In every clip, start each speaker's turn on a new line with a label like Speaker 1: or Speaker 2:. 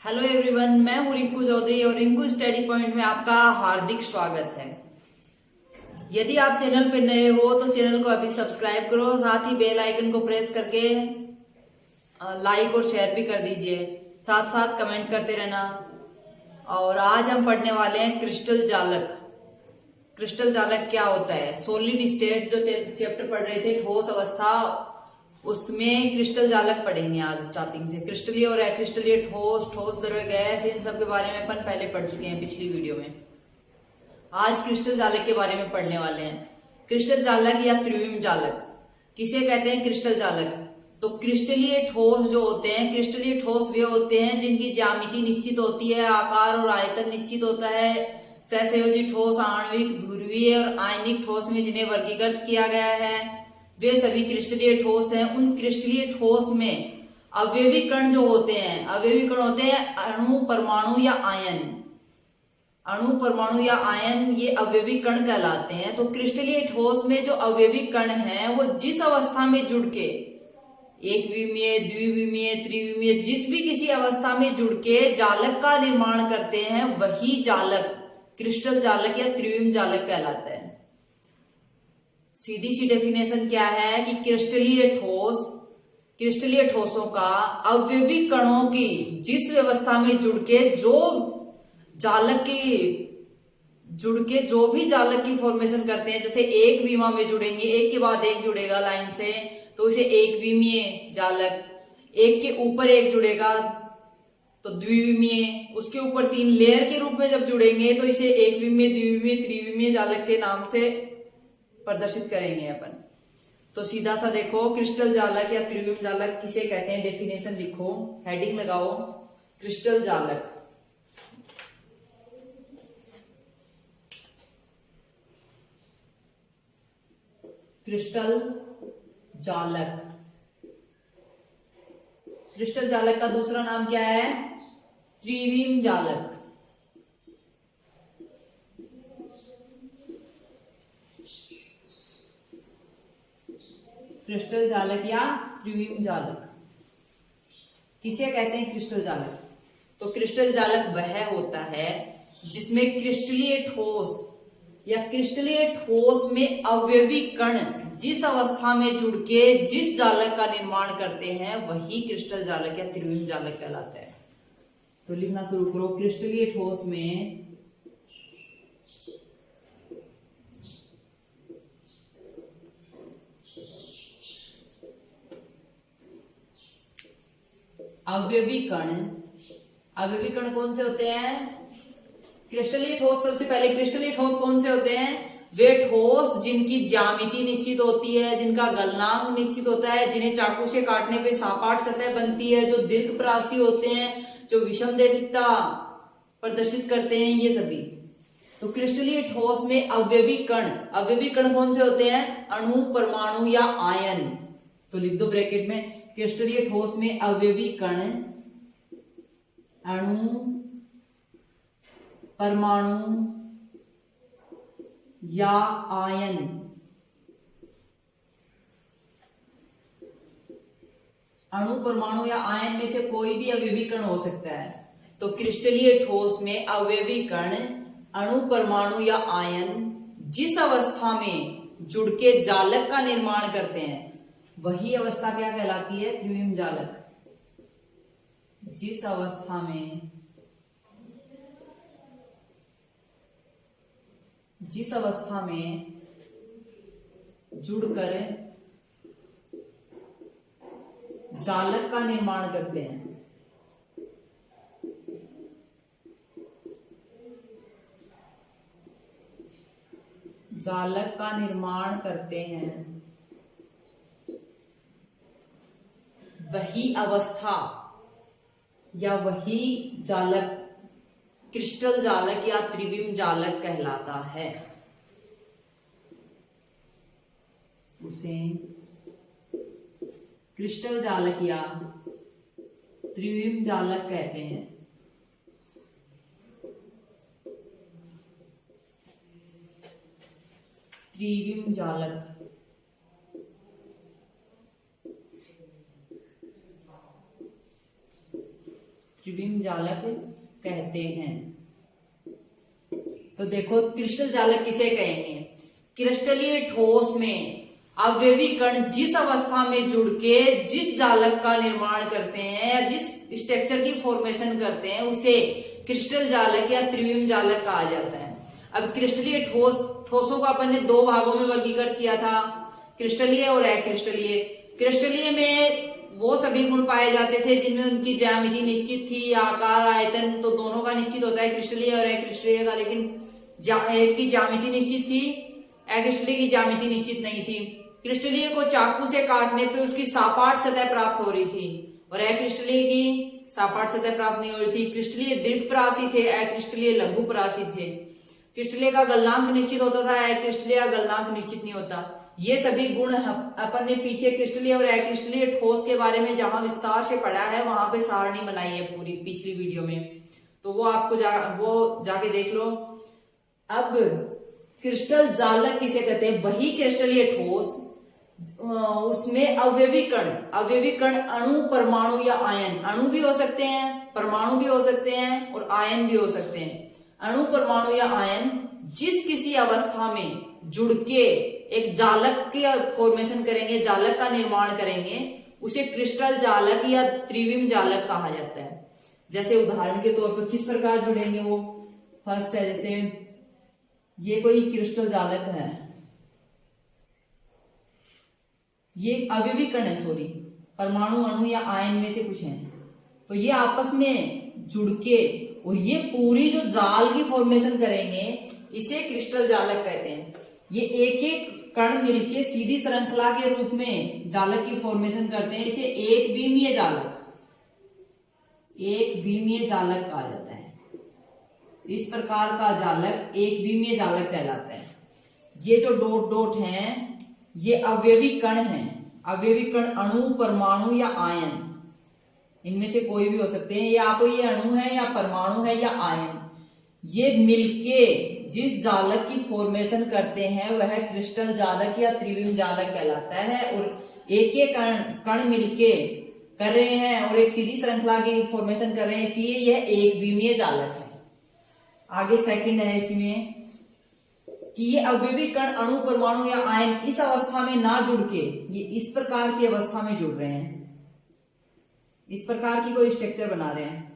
Speaker 1: Hello everyone, मैं हूं रिंकू चौधरी और रिंकू स्टडी पॉइंट में आपका हार्दिक स्वागत है। यदि आप चैनल पे नए हो तो चैनल को अभी सब्सक्राइब करो, साथ ही बेल आइकन को प्रेस करके लाइक और शेयर भी कर दीजिए, साथ साथ कमेंट करते रहना। और आज हम पढ़ने वाले हैं क्रिस्टल जालक। क्रिस्टल जालक क्या होता है? सॉलिड स्टेट जो चैप्टर पढ़ रहे थे, ठोस अवस्था, उसमें क्रिस्टल जालक पढ़ेंगे आज स्टार्टिंग से। क्रिस्टलीय और अक्रिस्टलीय ठोस, ठोस द्रव्य गैस, इन सब के बारे में अपन पहले पढ़ चुके हैं पिछली वीडियो में। आज क्रिस्टल जालक के बारे में पढ़ने वाले हैं। क्रिस्टल जालक या त्रिविम जालक किसे कहते हैं? क्रिस्टल जालक। तो क्रिस्टलीय ठोस जो होते हैं, क्रिस्टलीय ठोस वे होते हैं जिनकी ज्यामिति निश्चित होती है, आकार और आयतन निश्चित होता है। सहसंयोजी ठोस, आणविक, ध्रुवीय और आयनिक ठोस में जिन्हें वर्गीकृत किया गया है, वे सभी क्रिस्टलीय ठोस हैं। उन क्रिस्टलीय ठोस में अवयवी कण जो होते हैं, अवयवी कण होते हैं अणु, परमाणु या आयन। अणु, परमाणु या आयन ये अवयवी कण कहलाते हैं। तो क्रिस्टलीय ठोस में जो अवयवी कण हैं वो जिस अवस्था में जुड़ के, एक विमीय, द्विविमीय, त्रिविमीय, जिस भी किसी अवस्था में जुड़ के जालक का निर्माण करते हैं, वही जालक क्रिस्टल जालक या त्रिविम जालक कहलाता है। सीधी सी डेफिनेशन क्या है कि क्रिस्टलीय ठोस, क्रिस्टलीय ठोसों का अवयवी कणों की जिस व्यवस्था में जुड़ के जो भी जालक की फॉर्मेशन करते हैं, जैसे एक विमा में जुड़ेंगे, एक के बाद एक जुड़ेगा लाइन से, तो इसे एक विमीय जालक। एक के ऊपर एक जुड़ेगा तो द्विविमीय, उसके ऊपर तीन लेयर के रूप में जब जुड़ेंगे तो इसे एक विमीय, द्विविमीय, त्रिविमीय जालक के नाम से प्रदर्शित करेंगे अपन। तो सीधा सा देखो, क्रिस्टल जालक या त्रिविम जालक किसे कहते हैं? डेफिनेशन लिखो, हेडिंग लगाओ, क्रिस्टल जालक। क्रिस्टल जालक, क्रिस्टल जालक का दूसरा नाम क्या है? त्रिविम जालक। क्रिस्टल जालक या त्रिविम जालक किसे कहते हैं? क्रिस्टल जालक। तो क्रिस्टल जालक वह होता है जिसमें क्रिस्टलीय ठोस या क्रिस्टलीय ठोस में अवयवी कण जिस अवस्था में जुड़ के जिस जालक का निर्माण करते हैं, वही क्रिस्टल जालक या त्रिविम जालक कहलाता है। तो लिखना शुरू करो, क्रिस्टलीय ठोस में अवयवी कण। अवयवी कण कौन से होते हैं? क्रिस्टलीय ठोस। सबसे पहले क्रिस्टलीय ठोस कौन से होते हैं? वे ठोस जिनकी ज्यामिति निश्चित होती है, जिनका गलनांक निश्चित होता है, जिन्हें चाकू से काटने पे सपाट सतह बनती है, जो दीर्घप्रासी होते हैं, जो विषमदेशिकता प्रदर्शित करते हैं, ये सभी। तो क्रिस्टलीय ठोस में अवयवी कण, अवयवी कण कौन से होते हैं? अणु, परमाणु या आयन। तो लिख दो ब्रैकेट में, क्रिस्टलीय ठोस में अवयवी कण अणु, परमाणु या आयन। अणु, परमाणु या आयन में से कोई भी अवयवी कण हो सकता है। तो क्रिस्टलीय ठोस में अवयवी कण अणु, परमाणु या आयन जिस अवस्था में जुड़ के जालक का निर्माण करते हैं, वही अवस्था क्या कहलाती है? त्रिविम जालक। जिस अवस्था में जुड़कर जालक का निर्माण करते हैं, जालक का निर्माण करते हैं, वही अवस्था या वही जालक क्रिस्टल जालक या त्रिविम जालक कहलाता है। उसे क्रिस्टल जालक या त्रिविम जालक कहते हैं। त्रिविम जालक त्रिविम जालक कहते हैं। तो देखो क्रिस्टल जालक किसे कहेंगे? क्रिस्टलीय ठोस में अवयवी कण जिस अवस्था में जुड़ के जिस जालक का निर्माण करते हैं या जिस स्ट्रक्चर की फॉर्मेशन करते हैं उसे क्रिस्टल जालक या त्रिविम जालक कहा जाता है। अब क्रिस्टलीय ठोसों को अपन ने दो भागों में वर्गीकृत किया था, क्रिस्टलीय और अक्रिस्टलीय। क्रिस्टलीय में वो सभी गुण पाए जाते थे जिनमें उनकी ज्यामिति निश्चित थी, आकार आयतन तो दोनों का निश्चित होता है क्रिस्टलीय और अक्रिस्टलीय का, लेकिन एक की ज्यामिति निश्चित थी, अक्रिस्टलीय की ज्यामिति निश्चित नहीं थी। क्रिस्टलीय को चाकू से काटने पे उसकी सापाट सतह प्राप्त हो रही थी और अक्रिस्टलीय की सापाट सतह प्राप्त नहीं हो रही थी। क्रिस्टलीय दीर्घपरासी थे, अक्रिस्टलीय लघुपरासी थे। क्रिस्टलीय का गलनांक निश्चित होता था, अक्रिस्टलीय का गलनांक निश्चित नहीं होता। ये सभी गुण अपन ने पीछे क्रिस्टलीय और अक्रिस्टलीय ठोस के बारे में जहां विस्तार से पढ़ा है वहां पे सारणी बनाई है पूरी पिछली वीडियो में, तो वो आपको जाके देख लो। अब क्रिस्टल जालक किसे कहते हैं? वही क्रिस्टलीय ठोस, उसमें अवयवी कण अणु, परमाणु या आयन, अणु भी हो सकते हैं, परमाणु भी हो सकते हैं और आयन भी हो सकते हैं। अणु, परमाणु या आयन जिस किसी अवस्था में जुड़ के एक जालक की फॉर्मेशन करेंगे, जालक का निर्माण करेंगे, उसे क्रिस्टल जालक या त्रिविम जालक कहा जाता है। जैसे उदाहरण के तौर पर किस प्रकार जुड़ेंगे वो? फर्स्ट है, जैसे ये कोई क्रिस्टल जालक है, ये अवयवी कण है, सॉरी परमाणु, अणु या आयन में से कुछ है, तो ये आपस में जुड़ के और ये पूरी जो जाल की फॉर्मेशन करेंगे इसे क्रिस्टल जालक कहते हैं। ये एक एक कण मिलके सीधी श्रृंखला के रूप में जालक की फॉर्मेशन करते हैं, इसे एक विमीय जालक कहा जाता है। इस प्रकार का जालक एक विमीय जालक कहलाता है। ये जो डॉट डॉट हैं ये अवयवी कण हैं, अवयवी कण अणु, परमाणु या आयन, इनमें से कोई भी हो सकते हैं, या तो ये अणु है या परमाणु है या आयन। ये मिलके जिस जालक की फॉर्मेशन करते हैं वह क्रिस्टल जालक या त्रिविम जालक कहलाता है। और एक एक कण मिलके कर रहे हैं और एक सीधी श्रृंखला की फॉर्मेशन कर रहे हैं, इसलिए यह एक विमीय जालक है। आगे सेकंड है इसमें कि ये अवयवी कण अणु, परमाणु या आयन इस अवस्था में ना जुड़ के ये इस प्रकार की अवस्था में जुड़ रहे हैं, इस प्रकार की कोई स्ट्रक्चर बना रहे हैं।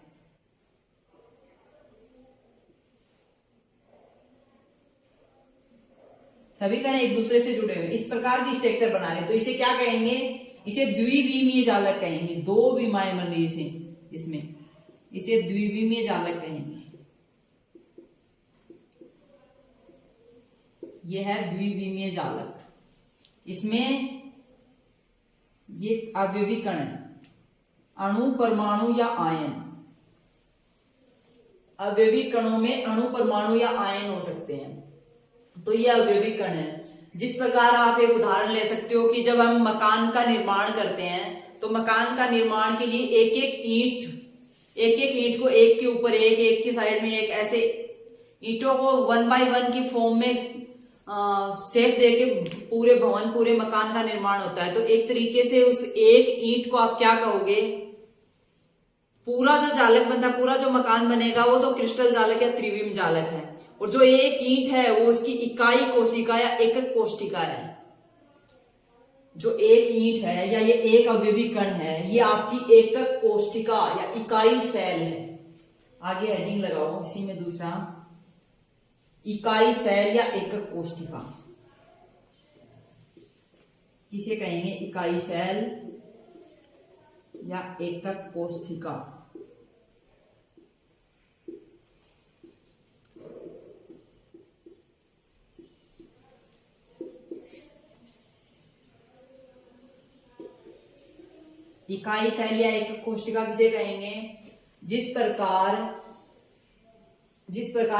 Speaker 1: सभी कण एक दूसरे से जुड़े हुए इस प्रकार की स्ट्रक्चर बना रहे हैं, तो इसे क्या कहेंगे? इसे द्विविमीय जालक कहेंगे। दो विमाएं बन रही है इसमें, इसे द्विविमीय जालक कहेंगे। यह है द्विविमीय जालक। इसमें ये अवयवी कण है, अणु, परमाणु या आयन। अवयवी कणों में अणु, परमाणु या आयन हो सकते हैं, तो ये अवयवी कण है। जिस प्रकार आप एक उदाहरण ले सकते हो कि जब हम मकान का निर्माण करते हैं तो मकान का निर्माण के लिए एक एक ईंट को एक के ऊपर एक की साइड में एक, ऐसे ईंटों को 1 बाय 1 की फॉर्म में शेप देके पूरे भवन, पूरे मकान का निर्माण होता है। तो एक तरीके से उस एक ईंट को आप क्या कहोगे? पूरा जो जालक बनता है, पूरा जो मकान बनेगा वो तो क्रिस्टल जालक या त्रिविम जालक है। और जो एक ईंट है वो उसकी इकाई कोशिका या एकक कोशिका है। जो एक ईंट है या ये एक अवयवी कण है, ये आपकी एकक कोशिका या इकाई सेल है। आगे हेडिंग लगाओ इसी में दूसरा, इकाई सेल या एकक कोशिका किसे कहेंगे? इकाई सेल या एकक कोशिका। इकाई सेल या एकक कोशिका किसे कहेंगे? जिस प्रकार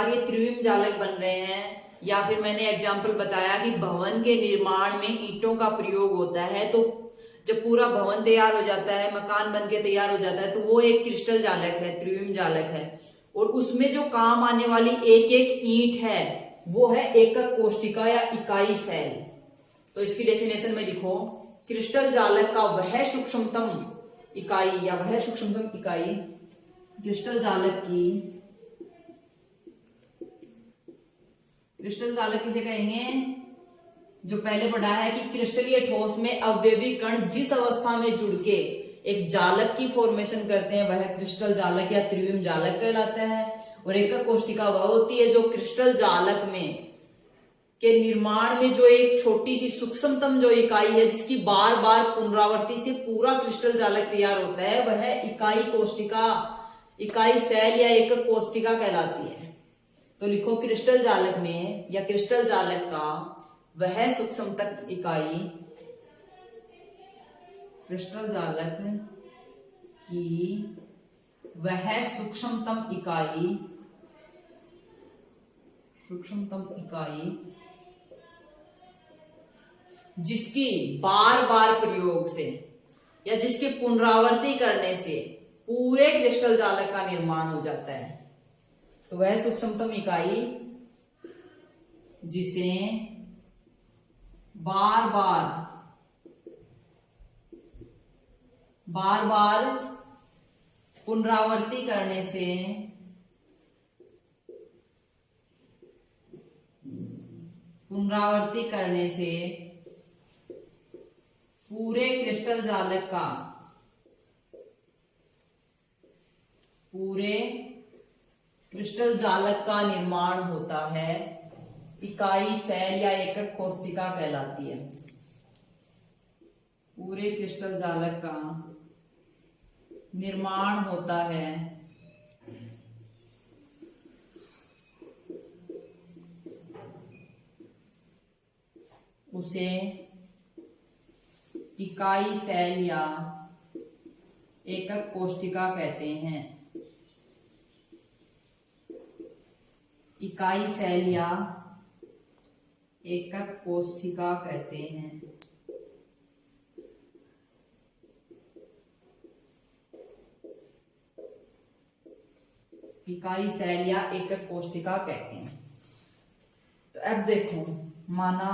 Speaker 1: ये त्रिविम जालक बन रहे हैं, या फिर मैंने एग्जाम्पल बताया कि भवन के निर्माण में ईंटों का प्रयोग होता है, तो जब पूरा भवन तैयार हो जाता है, मकान बन के तैयार हो जाता है, तो वो एक क्रिस्टल जालक है, त्रिविम जालक है। और उसमें जो काम आने वाली एक एक ईंट है वो है एकक कोशिका या इकाई सेल। तो इसकी डेफिनेशन में लिखो, क्रिस्टल जालक का वह सूक्ष्मतम इकाई या वह सूक्ष्मतम इकाई क्रिस्टल जालक किसे कहेंगे? जो पहले पढ़ा है कि क्रिस्टलीय ठोस में अवयवी कण जिस अवस्था में जुड़ के एक जालक की फॉर्मेशन करते हैं वह क्रिस्टल जालक या त्रिविम जालक कहलाता है। और एकक कोशिका वह होती है जो क्रिस्टल जालक में के निर्माण में जो एक छोटी सी सूक्ष्मतम जो इकाई है जिसकी बार बार पुनरावृत्ति से पूरा क्रिस्टल जालक तैयार होता है वह इकाई कोशिका, इकाई सेल या एकक कोशिका कहलाती है। तो लिखो क्रिस्टल जालक में या क्रिस्टल जालक का वह सूक्ष्मतम इकाई, क्रिस्टल जालक की वह सूक्ष्मतम इकाई जिसकी बार बार प्रयोग से या जिसके पुनरावृत्ति करने से पूरे क्रिस्टल जालक का निर्माण हो जाता है। तो वह सूक्ष्मतम इकाई जिसे बार बार पुनरावृत्ति करने से पूरे क्रिस्टल जालक का निर्माण होता है, इकाई सेल या एकक कोशिका कहलाती है। पूरे क्रिस्टल जालक का निर्माण होता है उसे इकाई सेल या एकक कोशिका कहते हैं। इकाई सेल या एकक कोशिका कहते हैं। इकाई सेल या एकक कोशिका कहते हैं। तो अब देखो, माना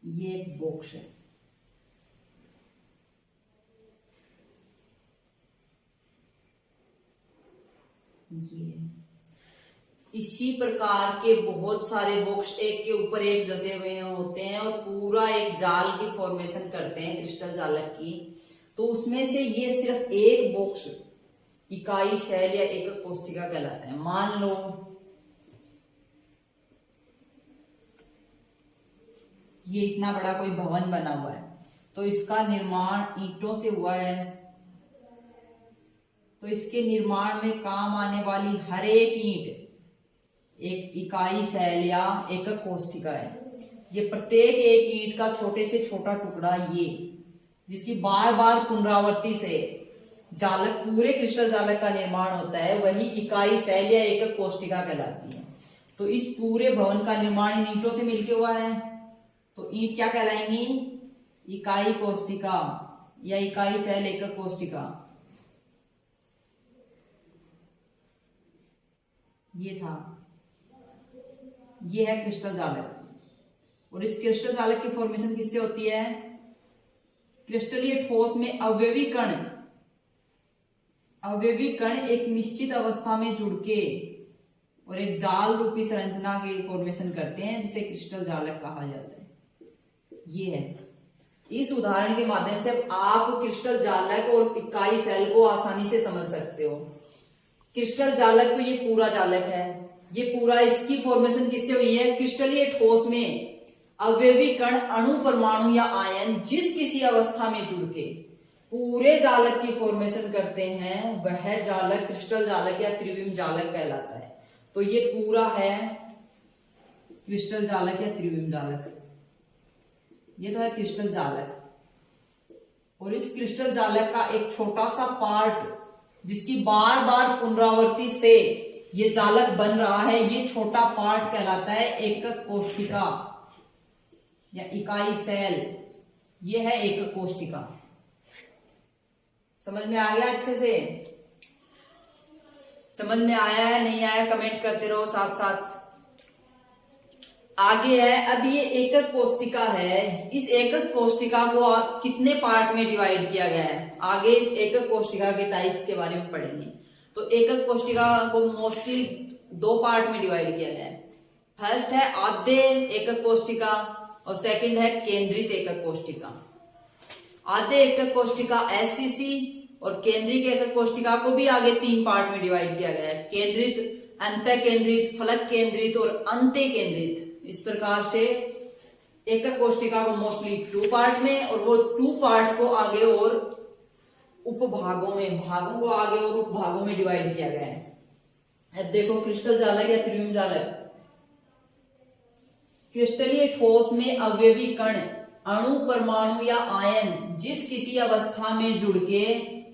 Speaker 1: ये बॉक्स है, ये इसी प्रकार के बहुत सारे बॉक्स एक के ऊपर एक जसे हुए होते हैं और पूरा एक जाल की फॉर्मेशन करते हैं क्रिस्टल जालक की। तो उसमें से ये सिर्फ एक बॉक्स इकाई सेल या एकक कोशिका कहलाता है। मान लो ये इतना बड़ा कोई भवन बना हुआ है, तो इसका निर्माण ईंटों से हुआ है, तो इसके निर्माण में काम आने वाली हर एक ईंट एक इकाई सेल या एकक कोशिका है। ये प्रत्येक एक ईंट का छोटे से छोटा टुकड़ा, ये जिसकी बार बार पुनरावृत्ति से जालक, पूरे क्रिस्टल जालक का निर्माण होता है, वही इकाई सेल या एकक कोशिका कहलाती है। तो इस पूरे भवन का निर्माण इन ईंटों से मिलकर हुआ है, तो ईंट क्या कहलाएंगी? इकाई कोशिका या इकाई सेल एकक कोशिका। ये था, ये है क्रिस्टल जालक। और इस क्रिस्टल जालक की फॉर्मेशन किससे होती है? क्रिस्टलीय ठोस में अवयवी कण एक निश्चित अवस्था में जुड़ के और एक जाल रूपी संरचना की फॉर्मेशन करते हैं, जिसे क्रिस्टल जालक कहा जाता है। ये है, इस उदाहरण के माध्यम से आप क्रिस्टल जालक और इकाई सेल को आसानी से समझ सकते हो। क्रिस्टल जालक तो ये पूरा जालक है, ये पूरा, इसकी फॉर्मेशन किससे हुई है? क्रिस्टलीय ठोस में अवयवी कण, अणु, परमाणु या आयन जिस किसी अवस्था में जुड़ के पूरे जालक की फॉर्मेशन करते हैं, वह जालक क्रिस्टल जालक या त्रिविम जालक कहलाता है। तो ये पूरा है क्रिस्टल जालक या त्रिविम जालक। ये तो है क्रिस्टल जालक। और इस क्रिस्टल जालक का एक छोटा सा पार्ट जिसकी बार बार पुनरावृत्ति से ये जालक बन रहा है, ये छोटा पार्ट कहलाता है एकक कोशिका या इकाई सेल। ये है एकक कोशिका। समझ में आ गया? अच्छे से समझ में आया है? नहीं आया कमेंट करते रहो साथ साथ। आगे है, अब ये एकक कोशिका है, इस एकक कोशिका को कितने पार्ट में डिवाइड किया गया है? आगे इस एकक कोशिका के टाइप्स के बारे में पढ़ेंगे। तो एकक कोशिका को मोस्टली दो पार्ट में डिवाइड किया गया है। फर्स्ट है आद्य एकक कोशिका और सेकंड है केंद्रित एकक कोशिका। आद्य एकक कोशिका SCC और केंद्रित एकक कोशिका को भी आगे तीन पार्ट में डिवाइड किया गया है, केंद्रित, अंतः केंद्रित, फलक केंद्रित और अंत्य केंद्रित। इस प्रकार से एकक कोशिका को मोस्टली टू पार्ट में और वो टू पार्ट को आगे और उपभागों में, भागों को आगे और उपभागों में डिवाइड किया गया है। अब देखो क्रिस्टल जालक या त्रिविम जालक। क्रिस्टलीय ठोस में अवयवी कण, अणु, परमाणु या आयन जिस किसी अवस्था में जुड़ के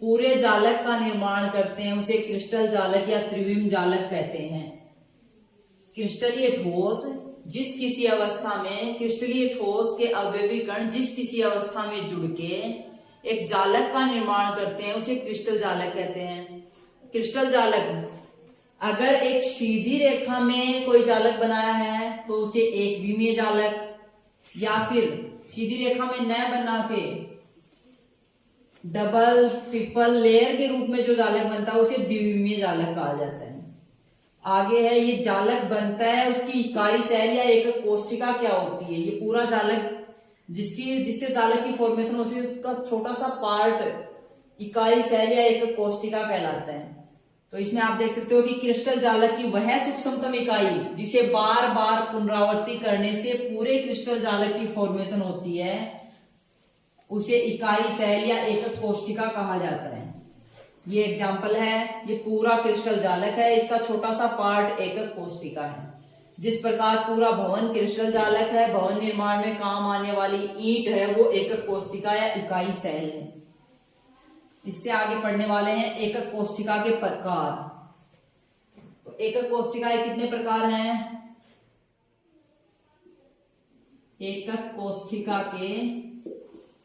Speaker 1: पूरे जालक का निर्माण करते हैं उसे क्रिस्टल जालक या त्रिविम जालक कहते हैं। क्रिस्टलीय ठोस जिस किसी अवस्था में, क्रिस्टलीय ठोस के अवयवी कण जिस किसी अवस्था में जुड़ के एक जालक का निर्माण करते हैं उसे क्रिस्टल जालक कहते हैं। क्रिस्टल जालक अगर एक सीधी रेखा में कोई जालक बनाया है तो उसे एक विमीय जालक, या फिर सीधी रेखा में न बना के डबल ट्रिपल लेयर के रूप में जो जालक बनता है उसे द्विविमीय जालक कहा जाता है। आगे है ये जालक बनता है, उसकी इकाई सेल या एकक कोशिका क्या होती है। ये पूरा जालक जिससे जालक की फॉर्मेशन होती है उसका छोटा सा पार्ट इकाई सेल या एकक कोशिका कहलाता है। तो इसमें आप देख सकते हो कि क्रिस्टल जालक की वह सूक्ष्मतम इकाई जिसे बार बार पुनरावृत्ति करने से पूरे क्रिस्टल जालक की फॉर्मेशन होती है उसे इकाई सेल या एकक कोशिका कहा जाता है। ये एग्जाम्पल है, ये पूरा क्रिस्टल जालक है, इसका छोटा सा पार्ट एकक कोशिका है। जिस प्रकार पूरा भवन क्रिस्टल जालक है, भवन निर्माण में काम आने वाली ईंट है वो एकक कोशिका या इकाई सेल है। इससे आगे पढ़ने वाले हैं एकक कोशिका के प्रकार। तो एकक कोशिकाएं कितने प्रकार हैं? एकक कोशिका के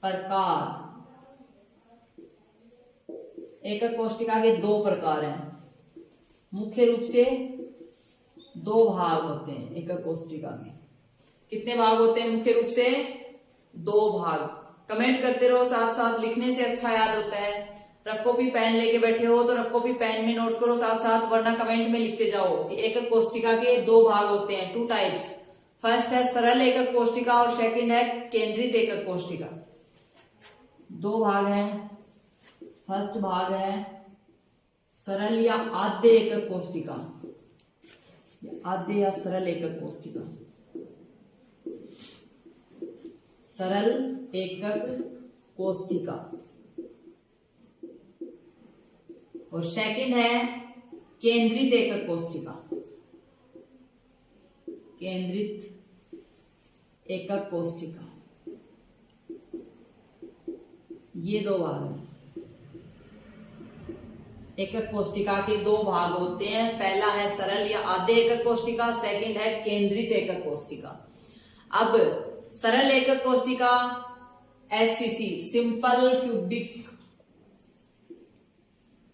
Speaker 1: प्रकार, एकक कोशिका के दो प्रकार हैं। मुख्य रूप से दो भाग होते हैं एकक कोशिका में। कितने भाग होते हैं? मुख्य रूप से दो भाग। कमेंट करते रहो, साथ साथ लिखने से अच्छा याद होता है। रफ कॉपी पेन लेके बैठे हो तो रफ कॉपी पेन में नोट करो साथ साथ, वरना कमेंट में लिखते जाओ कि एकक कोशिका के दो भाग होते हैं, टू टाइप्स। फर्स्ट है सरल एकक कोशिका और सेकंड है केंद्रित एकक कोशिका। दो भाग हैं। फर्स्ट भाग है सरल या आद्य एकक कोशिका, आद्य या सरल एकक कोशिका। सरल एकक कोशिका। और सेकंड है केंद्रित एकक कोशिका, केंद्रित एकक कोशिका। ये दो भाग हैं। एकक कोशिका के दो भाग होते हैं, पहला है सरल या आद्य एकक कोशिका, सेकंड है केंद्रित एकक कोशिका। अब सरल एकक कोशिका SCC, simple cubic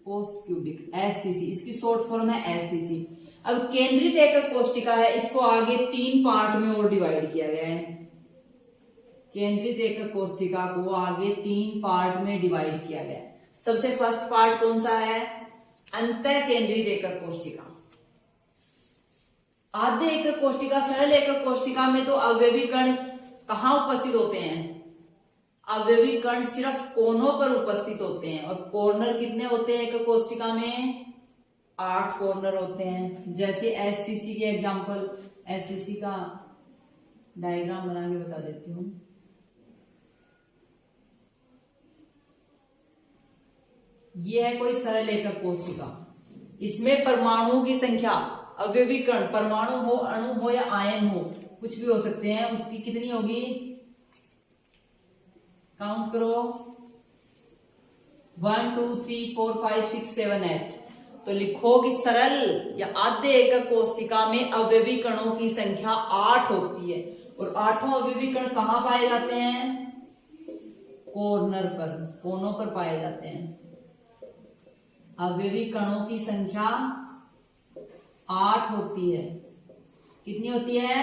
Speaker 1: post cubic, SCC इसकी शॉर्ट फॉर्म है SCC। अब केंद्रित एकक कोशिका है, इसको आगे तीन पार्ट में और डिवाइड किया गया है। केंद्रित एकक कोशिका को आगे तीन पार्ट में डिवाइड किया गया है। सबसे फर्स्ट पार्ट कौन सा है? अंतः केंद्रित एकक कोशिका। आद्य एकक कोशिका, सरल एकक कोशिका में तो अवयवी कण कहाँ उपस्थित होते हैं? अवयवी कण सिर्फ कोनों पर उपस्थित होते हैं। और कॉर्नर कितने होते हैं एकक कोशिका में? 8 कॉर्नर होते हैं। जैसे SCC के एग्जांपल, SCC का डायग्राम बना के बता देती हूँ। ये है कोई सरल एकक कोशिका। इसमें परमाणुओं की संख्या, अवयवी कण, परमाणु हो, अणु हो या आयन हो, कुछ भी हो सकते हैं, उसकी कितनी होगी? काउंट करो, 1 2 3 4 5 6 7 8। तो लिखो कि सरल या आद्य एकक कोशिका में अवयवी कणों की संख्या 8 होती है। और 8 अवयवी कण कहाँ पाए जाते हैं? कॉर्नर पर, कोनों पर पाए जाते हैं। अवयवी कणों की संख्या 8 होती है। कितनी होती है?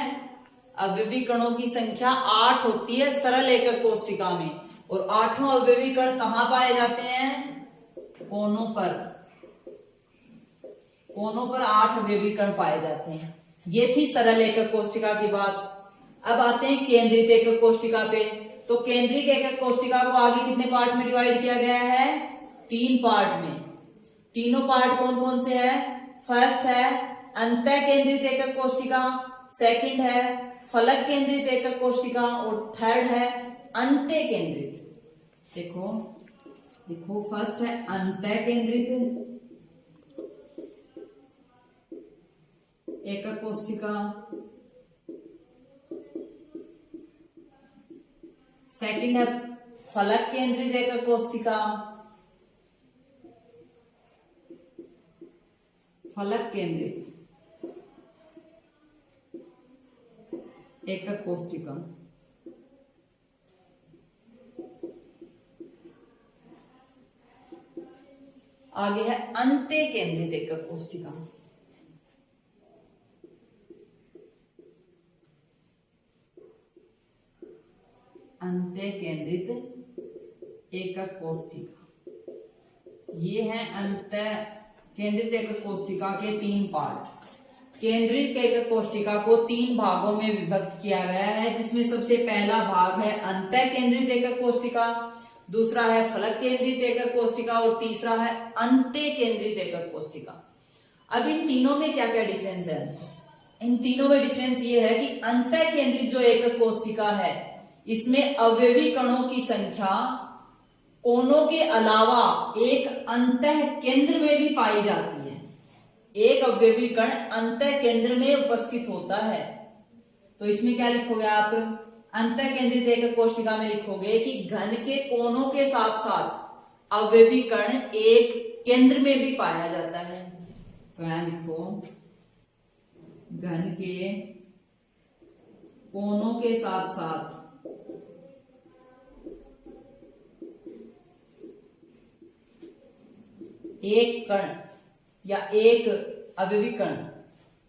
Speaker 1: अवयवी कणों की संख्या 8 होती है सरल एकक कोशिका में। और 8 अवयवी कण कहाँ पाए जाते हैं? कोनों पर। कोनों पर 8 अवयवी कण पाए जाते हैं। ये थी सरल एकक कोष्टिका की बात। अब आते हैं केंद्रित एकक कोष्टिका पे। तो केंद्रित एकक कोष्टिका को आगे कितने पार्ट में डिवाइड किया गया है? 3 पार्ट में। तीनों पार्ट कौन कौन से है? फर्स्ट है अंतः केंद्रित एकक कोष्टिका, सेकंड है फलक केंद्रित एकक कोष्टिका और थर्ड है अंत्य केंद्रित। देखो देखो, फर्स्ट है अंतः केंद्रित एकक कोष्टिका, सेकंड है फलक केंद्रित एकक कोष्टिका, फलक केंद्रित एकक कोष्टिका। आगे है अंत्य केंद्रित एकक कोष्टिका। अंत्य केंद्रित एकक कोष्टिका, ये है अंत्य केंद्रित एकक कोष्टिका के 3 पार्ट। केंद्रित एकक कोष्टिका को 3 भागों में विभक्त किया गया है, जिसमें सबसे पहला भाग है अंतः केंद्रित एकक कोष्टिका, दूसरा है फलक केंद्रित एकक कोष्टिका और तीसरा है अंत्य केंद्रित एकक कोष्टिका। अब इन तीनों में क्या क्या डिफरेंस है? इन तीनों में डिफरेंस ये है कि अंतः केंद्रित जो एकक कोष्टिका है, इसमें अवयवी कणों की संख्या कोनों के अलावा एक अंतः केंद्र में भी पाई जाती है। एक अवयवी कण अंतः केंद्र में उपस्थित होता है। तो इसमें क्या लिखोगे आप? अंतः केंद्रित एकक कोष्टिका में लिखोगे कि घन के कोनों के साथ साथ अवयवी कण एक केंद्र में भी पाया जाता है। तो यहां लिखो घन के कोनों के साथ साथ एक कण या एक अवयवी कण,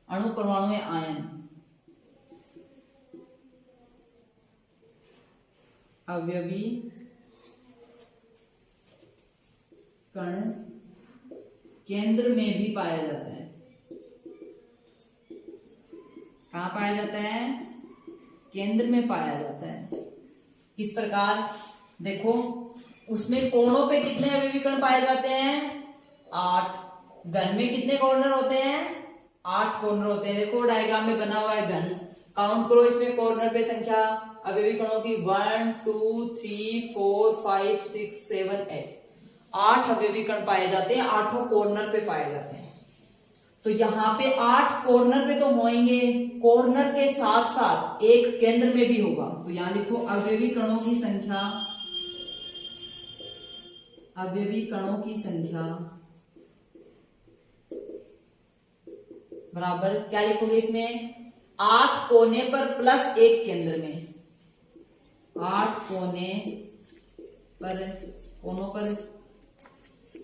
Speaker 1: अणु परमाणु में आयन, अवयवी कण केंद्र में भी पाया जाता है। कहां पाया जाता है? केंद्र में पाया जाता है। किस प्रकार? देखो, उसमें कोणों पे कितने अवयवी कण पाए जाते हैं? 8। घन में कितने कॉर्नर होते हैं? 8 कॉर्नर होते हैं। देखो डायग्राम में बना हुआ है घन, काउंट करो इसमें कॉर्नर पे संख्या अवयवी कणों की 1 2 3 4 5 6 7 8। 8 अवयवी कण पाए जाते हैं, 8 कॉर्नर पे पाए जाते हैं। तो यहाँ पे 8 कॉर्नर पे तो होंगे, कॉर्नर के साथ साथ एक केंद्र में भी होगा। तो यहां लिखो अवयवी कणों की संख्या, अवयवी कणों की संख्या बराबर क्या लिखोगे इसमें? 8 कोने पर प्लस एक केंद्र में। 8 कोनों पर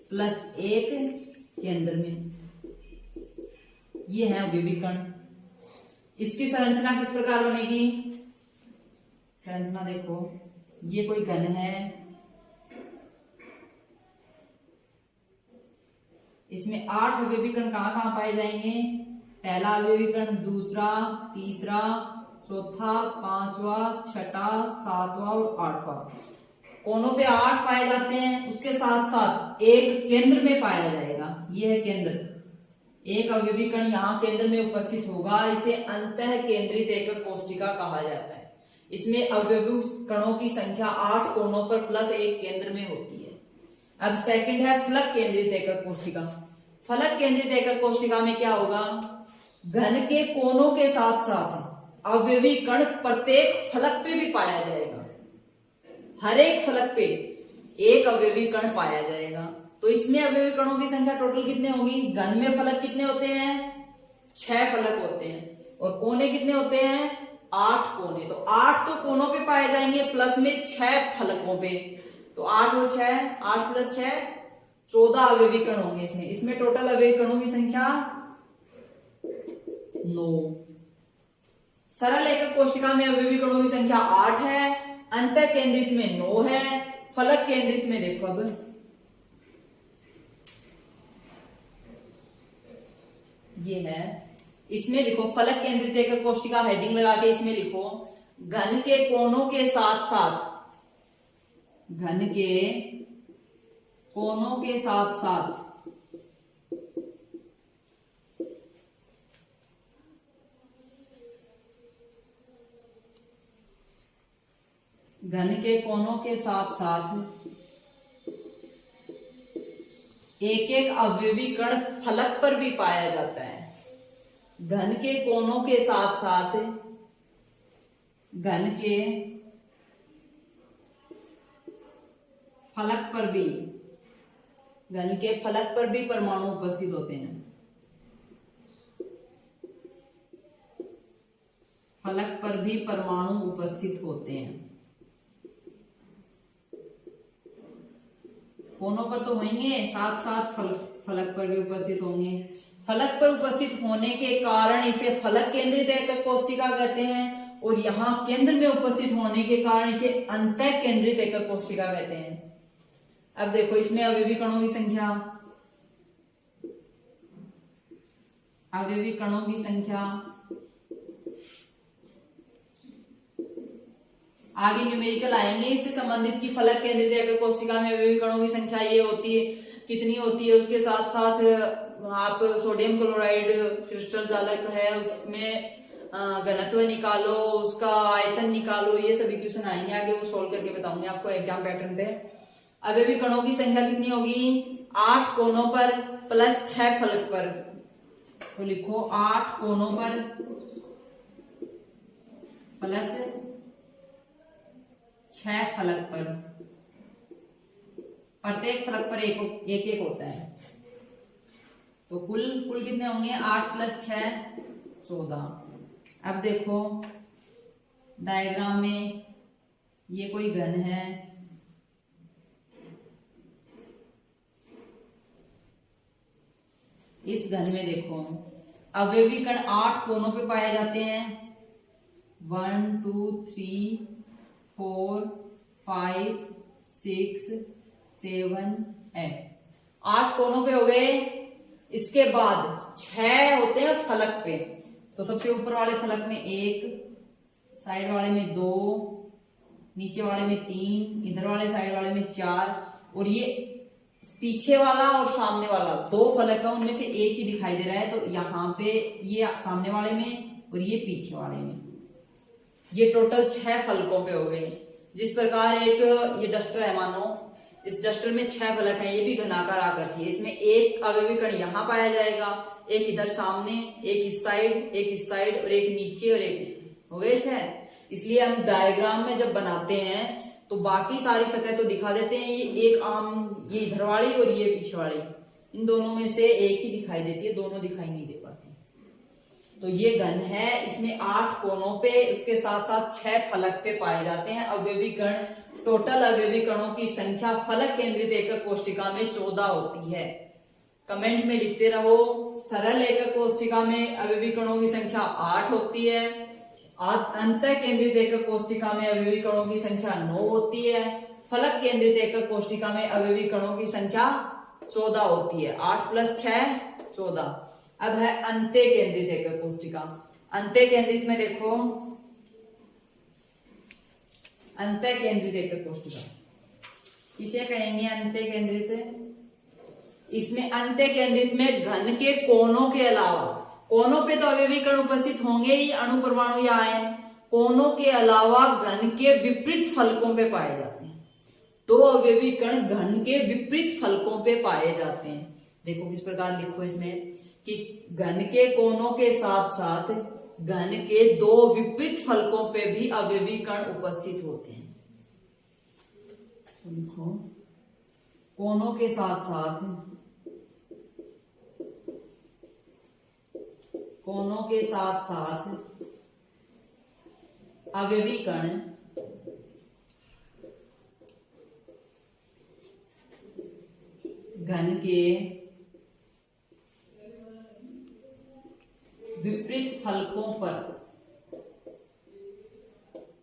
Speaker 1: प्लस एक केंद्र में। ये है अवयवी कण। इसकी संरचना किस प्रकार बनेगी? संरचना देखो, ये कोई घन है, इसमें 8 अवयवी कण कहां कहां पाए जाएंगे? पहला अवयवी कण, दूसरा, तीसरा, चौथा, पांचवा, छठा, सातवां और 8वां। कोनों पे 8 पाए जाते हैं, उसके साथ साथ एक केंद्र में पाया जाएगा। यह है केंद्र। एक अवयवी कण यहाँ केंद्र में उपस्थित होगा, इसे अंतः केंद्रित एकक कोष्टिका कहा जाता है। इसमें अवयवी कणों की संख्या 8 कोनों पर प्लस एक केंद्र में होती है। अब सेकंड है फलक केंद्रित एकक कोष्टिका। फलक केंद्रित एकक कोष्टिका में क्या होगा? घन के कोनों के साथ साथ अवयवी कण प्रत्येक फलक पे भी पाया जाएगा। हर एक फलक पे एक अवयवी कण पाया जाएगा। तो इसमें अवयवी कणों की संख्या टोटल कितने होगी? घन में फलक कितने होते हैं? 6 फलक होते हैं। और कोने कितने होते हैं? 8 कोने। तो 8 तो कोनों पे पाए जाएंगे, प्लस में 6 फलकों पे। तो 8 और 6, 8 प्लस 6, 14 अवयवी कण होंगे इसमें। इसमें टोटल अवयवी कणों की संख्या 9। सरल एकक कोष्टिका में अवयवी कणों की संख्या 8 है, अंतः केंद्रित में 9 है, फलक केंद्रित में। देखो, अब फलक केंद्रित में 9 ये है, इसमें लिखो फलक केंद्रित एकक कोष्टिका हेडिंग लगा के इसमें लिखो घन के कोनों के साथ साथ, घन के कोनों के साथ साथ घन के कोनों के साथ साथ एक एक अवयवी कण फलक पर भी पाया जाता है। घन के कोनों के साथ साथ घन के फलक पर भी, घन के फलक पर भी परमाणु उपस्थित होते हैं। फलक पर भी परमाणु उपस्थित होते हैं। कोनों पर तो होंगे, साथ साथ फलक पर भी उपस्थित होंगे। फलक पर उपस्थित होने के कारण इसे फलक केंद्रित एकक कोष्टिका कहते हैं, और यहाँ केंद्र में उपस्थित होने के कारण इसे अंतः केंद्रित एकक कोष्टिका कहते हैं। अब देखो इसमें अवयवी कणों की संख्या, अवयवी कणों की संख्या आगे न्यूमेरिकल आएंगे इससे संबंधित कि फलक केंद्रित एकक कोशिका में अवयवी कणों की संख्या ये होती है, कितनी होती है। उसके साथ साथ आप सोडियम क्लोराइड क्रिस्टल जालक है उसमें घनत्व निकालो, उसका आयतन निकालो, ये सभी क्वेश्चन आएंगे आगे, वो सोल्व करके बताऊंगी आपको एग्जाम पैटर्न पे। अवयवी कणों की संख्या कितनी होगी? 8 कोनों पर प्लस 6 फलक पर। तो लिखो 8 कोनों पर प्लस 6 फलक पर, प्रत्येक फलक पर एक एक होता है। तो कुल कितने होंगे? 8 प्लस 6 14। अब देखो डायग्राम में ये कोई घन है, इस घन में देखो अवयवी कण 8 कोनों पे पाए जाते हैं। 1 2 3 4 5 6 7 8 8 कोनों पे हो गए। इसके बाद 6 होते हैं फलक पे। तो सबसे ऊपर वाले फलक में 1, साइड वाले में 2, नीचे वाले में 3, इधर वाले साइड वाले में 4, और ये पीछे वाला और सामने वाला 2 फलक है, उनमें से एक ही दिखाई दे रहा है। तो यहाँ पे ये सामने वाले में और ये पीछे वाले में, ये टोटल 6 फलकों पे हो गए। जिस प्रकार एक ये डस्टर है, मानो इस डस्टर में 6 फलक हैं, ये भी घनाकार आकृति है। इसमें एक अवयवी कण यहाँ पाया जाएगा, एक इधर सामने, एक इस साइड, एक इस साइड, और एक नीचे, और एक हो गए 6। इसलिए हम डायग्राम में जब बनाते हैं तो बाकी सारी सतह तो दिखा देते हैं, ये एक आम, ये इधर वाली और ये पीछे वाली, इन दोनों में से एक ही दिखाई देती है, दोनों दिखाई नहीं दे पाती। तो ये घन है, इसमें 8 कोनों पे, उसके साथ साथ 6 फलक पे पाए जाते हैं अवयवी कण। टोटल अवयवी कणों की संख्या फलक केंद्रित एकक कोशिका में 14 होती है। कमेंट में लिखते रहो, सरल एकक कोशिका में अवयवी कणों की संख्या 8 होती है, अंतः केंद्रित एकक कोशिका में अवयवी कणों की संख्या 9 होती है, फलक केंद्रित एकक कोशिका में अवयवी कणों की संख्या 14 होती है। 8 प्लस 6 14। अब है अंत्य केंद्रित एकक कोशिका। अंत्य केंद्रित में देखो, अंत्य केंद्रित एकक कोशिका इसे कहेंगे अंत्य केंद्रित। इसमें अंत्य केंद्रित में घन के कोनों के अलावा, कोनों पे तो अवयवी कण उपस्थित होंगे ही, अणु परमाणु या आयन, कोनों के अलावा घन के विपरीत फलकों पे पाए जाते हैं। 2 अवयवी कण घन के विपरीत फलकों पे पाए जाते हैं। देखो किस प्रकार लिखो इसमें कि घन के कोनों के साथ साथ घन के 2 विपरीत फलकों पे भी अवयवी कण उपस्थित होते हैं। लिखो कोनों के साथ साथ, कोनों के साथ साथ अवयवी कण घन के विपरीत फलकों पर,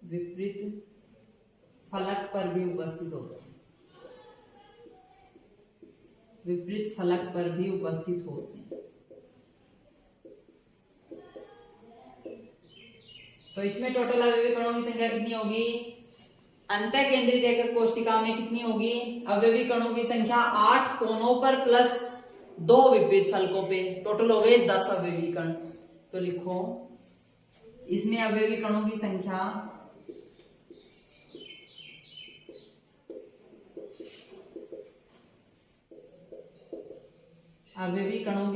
Speaker 1: विपरीत फलक पर भी उपस्थित होते हैं, विपरीत फलक पर भी उपस्थित होते हैं। तो इसमें टोटल अवयवी कणों की संख्या कितनी होगी? अंतः केंद्रित एकक कोशिका में कितनी होगी अवयवी कणों की संख्या? 8 कोनों पर प्लस 2 विपरीत फलकों पे, टोटल हो गए 10 अवयवी कण। तो लिखो इसमें अवयवी कणों की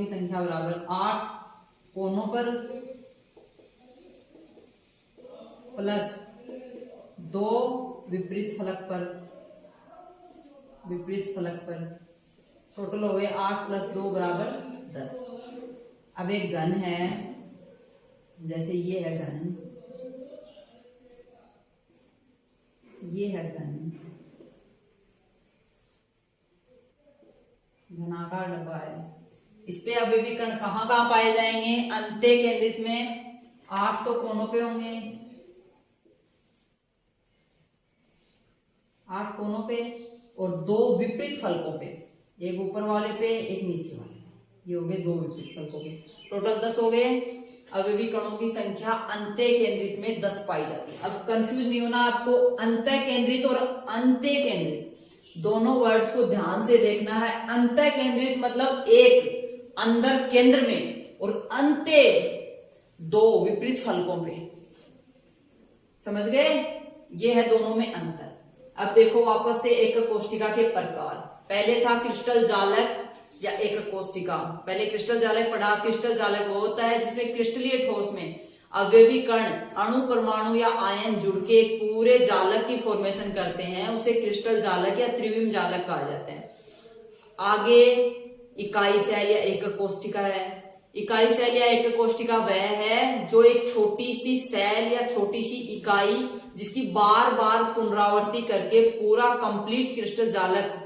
Speaker 1: संख्या बराबर 8 कोनों पर प्लस 2 विपरीत फलक पर टोटल हो गए 8 प्लस 2 बराबर 10। अब एक घन है, जैसे ये है घन, ये है घनाकार डब्बा है। इस पे अवयवी कण कहाँ कहाँ पाए जाएंगे? अंत्य केंद्रित में 8 तो कोनों पे होंगे, 8 कोनों पे और 2 विपरीत फलकों पे, एक ऊपर वाले पे एक नीचे वाले पे, ये हो गए 2 विपरीत फलकों पे, टोटल 10 हो गए। अवयवी कणों की संख्या अंत्य केंद्रित में 10 पाई जाती है। अब कंफ्यूज नहीं होना आपको, अंतः केंद्रित और अंत्य केंद्रित दोनों वर्ड्स को ध्यान से देखना है। अंतः केंद्रित मतलब एक अंदर केंद्र में, और अंत्य 2 विपरीत फलकों पे, समझ गए? ये है दोनों में अंतर। अब देखो वापस से एकक कोशिका के प्रकार। पहले था क्रिस्टल जालक या एकक कोशिका। पहले क्रिस्टल जालक पढ़ा। क्रिस्टल जालक वो होता है जिसमें क्रिस्टलीय ठोस में अवयवी कण अणु परमाणु या आयन जुड़ के एक पूरे जालक की फॉर्मेशन करते हैं, उसे क्रिस्टल जालक या त्रिविम जालक कहा जाता है। आगे इकाई सेल या एकक कोशिका है। इकाई सेल या एकक कोशिका वह है जो एक छोटी सी सेल या छोटी सी इकाई जिसकी बार बार पुनरावृत्ति करके पूरा कंप्लीट क्रिस्टल जालक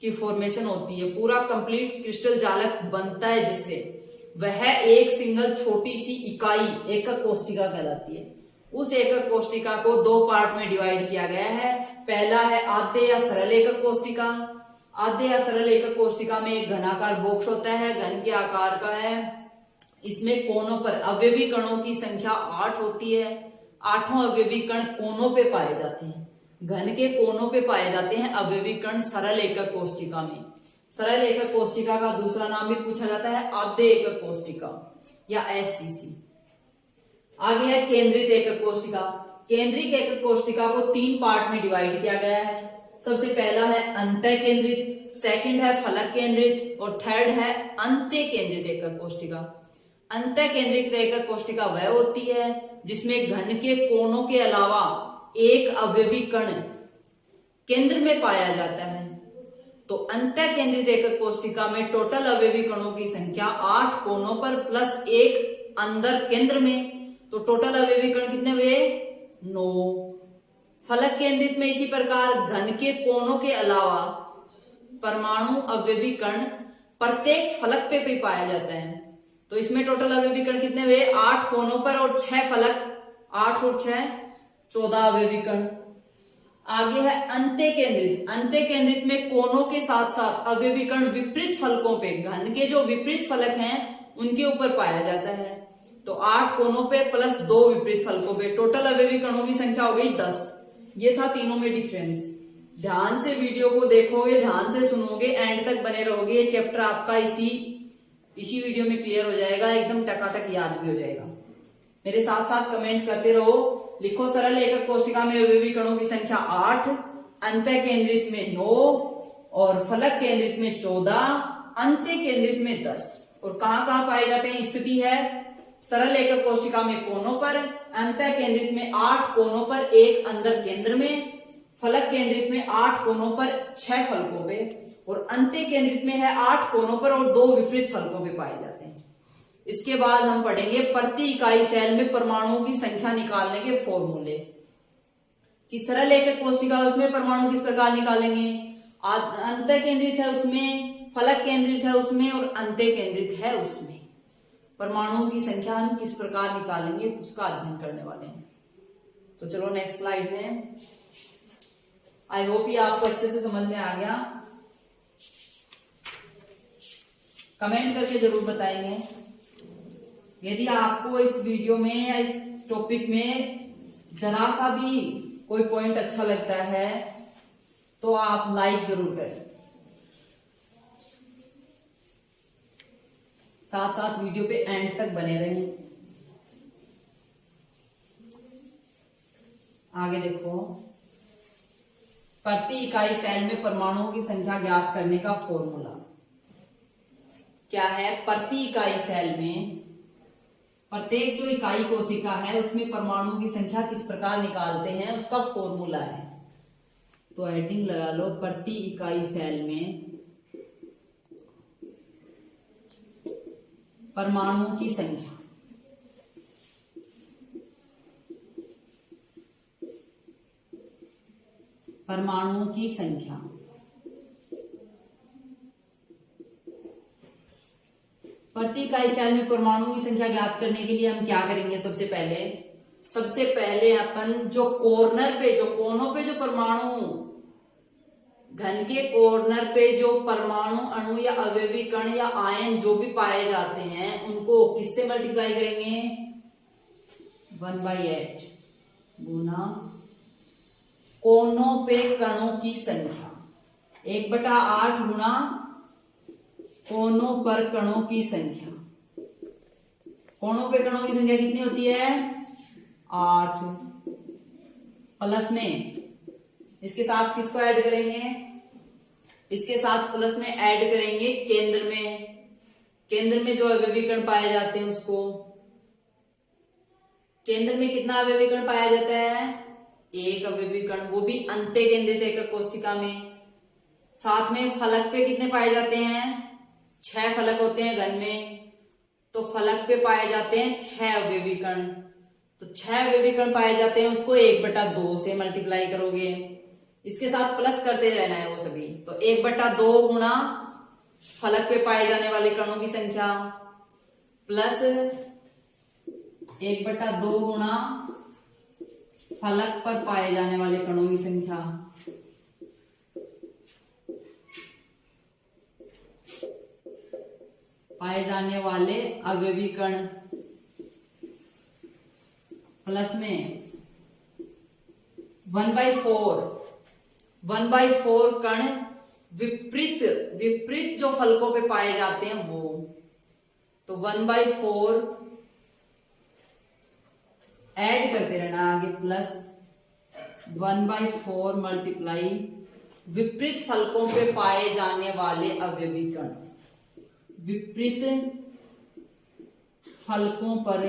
Speaker 1: की फॉर्मेशन होती है, पूरा कंप्लीट क्रिस्टल जालक बनता है, जिससे वह एक सिंगल छोटी सी इकाई एकक कोशिका कहलाती है। उस एकक कोशिका को 2 पार्ट में डिवाइड किया गया है। पहला है आद्य या सरल एकक कोशिका। आद्य या सरल एकक कोशिका में एक घनाकार बॉक्स होता है, घन के आकार का है। इसमें कोनों पर अवयवी कणों की संख्या 8 होती है। 8 अवयवी कण कोनों पे पाए जाते हैं, घन के कोनों पे पाए जाते हैं अवयवी कण सरल एकक कोशिका में। सरल एकक कोशिका का दूसरा नाम भी पूछा जाता है आद्य एकक कोशिका या SCC। आगे है केंद्रित एकक कोशिका। केंद्रित एकक कोशिका को 3 पार्ट में डिवाइड किया गया है। सबसे पहला है अंतः केंद्रित, सेकंड है फलक केंद्रित और थर्ड है अंत्य केंद्रित एकक कोशिका। अंतः केंद्रित एकक कोशिका वह होती है जिसमें घन के कोनों के अलावा एक अवयवी कण केंद्र में पाया जाता है। तो अंतः केंद्रित एकक कोशिका में टोटल अवयवी कणों की संख्या 8 कोनों पर प्लस 1 अंदर केंद्र में, तो टोटल अवयवी कण कितने हुए? 9। फलक केंद्रित में इसी प्रकार घन के कोनों के अलावा परमाणु अवयवी कण प्रत्येक फलक पे भी पाया जाता है। तो इसमें टोटल अवयवी कण कितने हुए? 8 कोनों पर और 6 फलक, 8 और 6 14 अवयवी कण। आगे है अंत्य केंद्रित। अंत्य केंद्रित में कोनों के साथ साथ अवयवी कण विपरीत फलकों पे, घन के जो विपरीत फलक हैं उनके ऊपर पाया जाता है। तो 8 कोनों पे प्लस 2 विपरीत फलकों पे, टोटल अवयवी कणों की संख्या हो गई 10। ये था तीनों में डिफरेंस। ध्यान से वीडियो को देखोगे, ध्यान से सुनोगे, एंड तक बने रहोगे, ये चैप्टर आपका इसी वीडियो में क्लियर हो जाएगा, एकदम टकाटक याद भी हो जाएगा। मेरे साथ साथ कमेंट करते रहो। लिखो सरल एकक कोशिका में अवयवी कणों की संख्या 8, अंतः केंद्रित में 9 और फलक केंद्रित में 14, अंत्य केंद्रित में 10। और कहां कहां पाए जाते हैं? स्थिति है सरल एकक कोशिका में कोनों पर, अंतः केंद्रित में 8 कोनों पर, एक अंदर केंद्र में, फलक केंद्रित में 8 कोनों पर 6 फलकों पे, और अंत्य केंद्रित में है 8 कोनों पर और 2 विपरीत फलकों पे पाए जाते हैं। इसके बाद हम पढ़ेंगे प्रति इकाई सेल में परमाणुओं की संख्या निकालने के फॉर्मूले। कि सरल एकक कोशिका उसमें परमाणु किस प्रकार निकालेंगे, अंतः केंद्रित है उसमें, फलक केंद्रित है उसमें और अंत्य केंद्रित है उसमें, परमाणुओं की संख्या हम किस प्रकार निकालेंगे उसका अध्ययन करने वाले हैं। तो चलो नेक्स्ट स्लाइड में। आई होप ये आपको अच्छे से समझ में आ गया। कमेंट करके जरूर बताएंगे। यदि आपको इस वीडियो में या इस टॉपिक में जरा सा भी कोई पॉइंट अच्छा लगता है तो आप लाइक जरूर करें, साथ साथ वीडियो पे एंड तक बने रहें। आगे देखो, प्रति इकाई सेल में परमाणुओं की संख्या ज्ञात करने का फॉर्मूला क्या है। प्रति इकाई सेल में प्रत्येक जो इकाई कोशिका है उसमें परमाणुओं की संख्या किस प्रकार निकालते हैं उसका फॉर्मूला है। तो हेडिंग लगा लो, प्रति इकाई सेल में परमाणुओं की संख्या। परमाणुओं की संख्या प्रति इकाई सेल में परमाणुओं की संख्या ज्ञात करने के लिए हम क्या करेंगे। सबसे पहले अपन जो कॉर्नर पे, जो कोनों पे जो परमाणु, घन के कॉर्नर पे जो परमाणु अणु या अवयवी कण या आयन जो भी पाए जाते हैं उनको किससे मल्टीप्लाई करेंगे, 1/8 गुना कोनों पे कणों की संख्या, 1/8 गुना कोनों पर कणों की संख्या। कोनों पे कणों की संख्या कितनी होती है, 8, प्लस में इसके साथ किसको ऐड करेंगे, इसके साथ प्लस में ऐड करेंगे केंद्र में जो अवयवी कण पाए जाते हैं उसको। केंद्र में कितना अवयवी कण पाया जाता है, एक अवयवी कण, वो भी अंत्य केंद्रित एकक कोशिका में। साथ में फलक पे कितने पाए जाते हैं, 6 फलक होते हैं घन में, तो फलक पे पाए जाते हैं 6 अवयवी कण। तो 6 अवयवी कण पाए जाते हैं, उसको 1/2 से मल्टीप्लाई करोगे, इसके साथ प्लस करते रहना है वो सभी। तो 1/2 गुना फलक पे पाए जाने वाले कणों की संख्या प्लस 1/2 गुना फलक पर पाए जाने वाले कणों की संख्या। पाए जाने वाले अवयवी कण प्लस में 1/4 कण विपरीत जो फलकों पे पाए जाते हैं वो। तो 1/4 ऐड करते रहना आगे, प्लस 1/4 मल्टीप्लाई विपरीत फलकों पे पाए जाने वाले अवयवी कण। विपरीत फलकों पर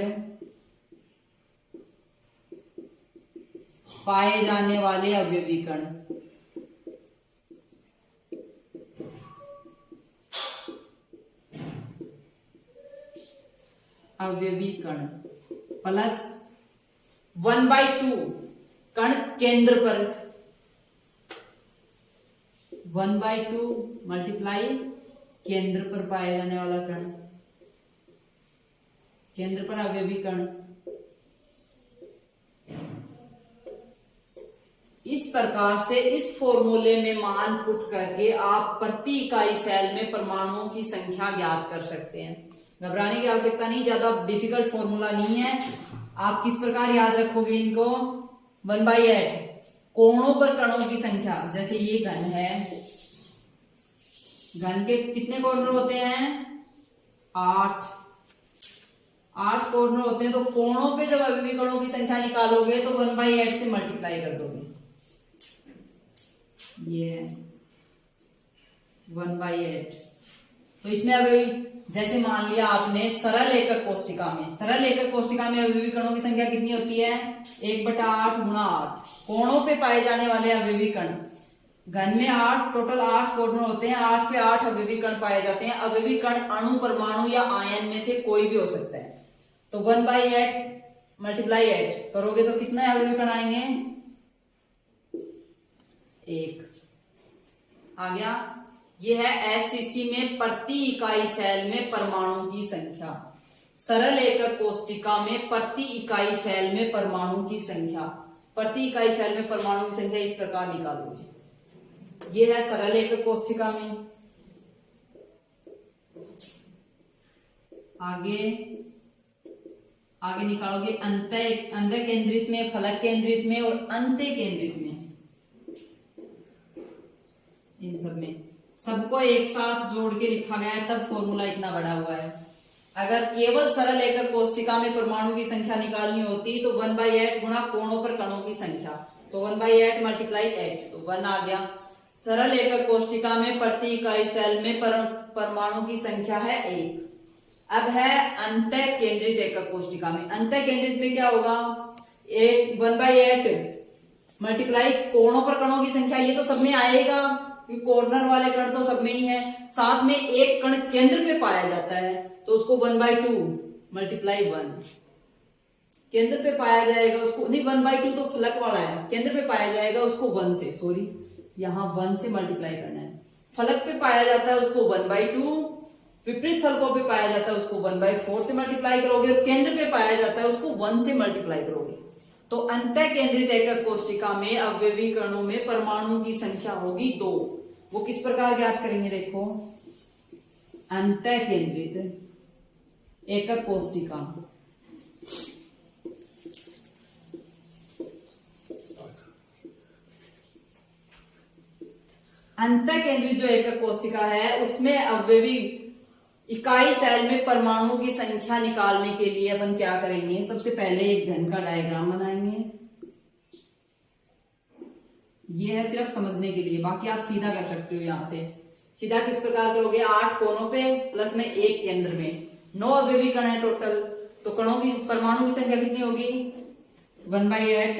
Speaker 1: पाए जाने वाले अवयवी कण। अवयवी कण प्लस 1/2 कण केंद्र पर। 1/2 मल्टीप्लाई केंद्र पर पाए जाने वाला कण, केंद्र पर अवयवी कण। इस प्रकार से इस फॉर्मूले में मान पुट करके आप प्रति इकाई सेल में परमाणुओं की संख्या ज्ञात कर सकते हैं। घबराने की आवश्यकता नहीं, ज्यादा डिफिकल्ट फॉर्मूला नहीं है। आप किस प्रकार याद रखोगे इनको, 1/8 कोणों पर कणों की संख्या। जैसे ये घन है, घन के कितने कॉर्नर होते हैं, 8 कॉर्नर होते हैं। तो कोणों पे जब अवयवी कणों की संख्या निकालोगे तो 1/8 से मल्टीप्लाई कर दोगे। ये 1/8। तो इसमें अवयवी, जैसे मान लिया आपने सरल एकक कोष्टिका में अवयवी कणों की संख्या कितनी होती है, 1/8 गुना 8 कोणों पे पाए जाने वाले अवयवी कण। घन में 8, टोटल 8 कॉर्नर होते हैं, 8 पे 8 अवयवी कण पाए जाते हैं। अवयवी कण अणु, परमाणु या आयन में से कोई भी हो सकता है। तो 1/8 मल्टीप्लाई 8 करोगे तो कितने अवयवी कण आएंगे, 1 आ गया। यह है एससीसी में प्रति इकाई सेल में परमाणु की संख्या। सरल एकक कोष्टिका में प्रति इकाई सेल में परमाणु की संख्या। प्रति इकाई सेल में परमाणु की संख्या इस प्रकार निकालोगे। यह है सरल एकक कोष्टिका में। आगे आगे निकालोगे अंत केंद्रित में, फलक केंद्रित में और अंत्य केंद्रित में, इन सब में सबको एक साथ जोड़ के लिखा गया है, तब फॉर्मूला इतना बड़ा हुआ है। अगर केवल सरल एकक कोष्टिका में परमाणु की संख्या निकालनी होती तो 1/8 गुणा कोणों पर कणों की संख्या, तो 1/8 मल्टीप्लाई 8, तो 1 आ गया। सरल एकक कोष्टिका में प्रति इकाई सेल में परमाणु की संख्या है 1। अब है अंतः केंद्रित एकक कोष्टिका में। अंतः केंद्रित में क्या होगा, 1/8 मल्टीप्लाई कोणों पर कणों की संख्या, ये तो सब में आएगा क्योंकि कॉर्नर वाले कण तो सब में ही है। साथ में एक कण केंद्र पे पाया जाता है तो उसको 1/2 मल्टीप्लाई 1, केंद्र पे पाया जाएगा उसको, नहीं 1/2 तो फलक वाला है, केंद्र पे पाया जाएगा उसको 1 से, सॉरी यहां 1 से मल्टीप्लाई करना है। फलक पे पाया जाता है उसको 1/2, विपरीत फलकों पे पाया जाता है उसको 1/4 से मल्टीप्लाई करोगे, और केंद्र पे पाया जाता है उसको 1 से मल्टीप्लाई करोगे। तो अंतः केंद्रित एकक कोष्टिका में अवयवी कणों में परमाणु की संख्या होगी 2। वो किस प्रकार ज्ञात करेंगे, देखो अंतः केंद्रित एकक कोष्टिका, अंतः केंद्रित जो एकक कोशिका है उसमें अवयवी इकाई सेल में परमाणु की संख्या निकालने के लिए अपन क्या करेंगे, सबसे पहले एक घन का डायग्राम बनाएंगे। ये है सिर्फ समझने के लिए, बाकी आप सीधा कर सकते हो। यहां से सीधा किस प्रकार करोगे, 8 कोनों पे प्लस में 1 केंद्र में, 9 अवयवी कण है टोटल, तो कणों की परमाणु की संख्या कितनी होगी, 1/8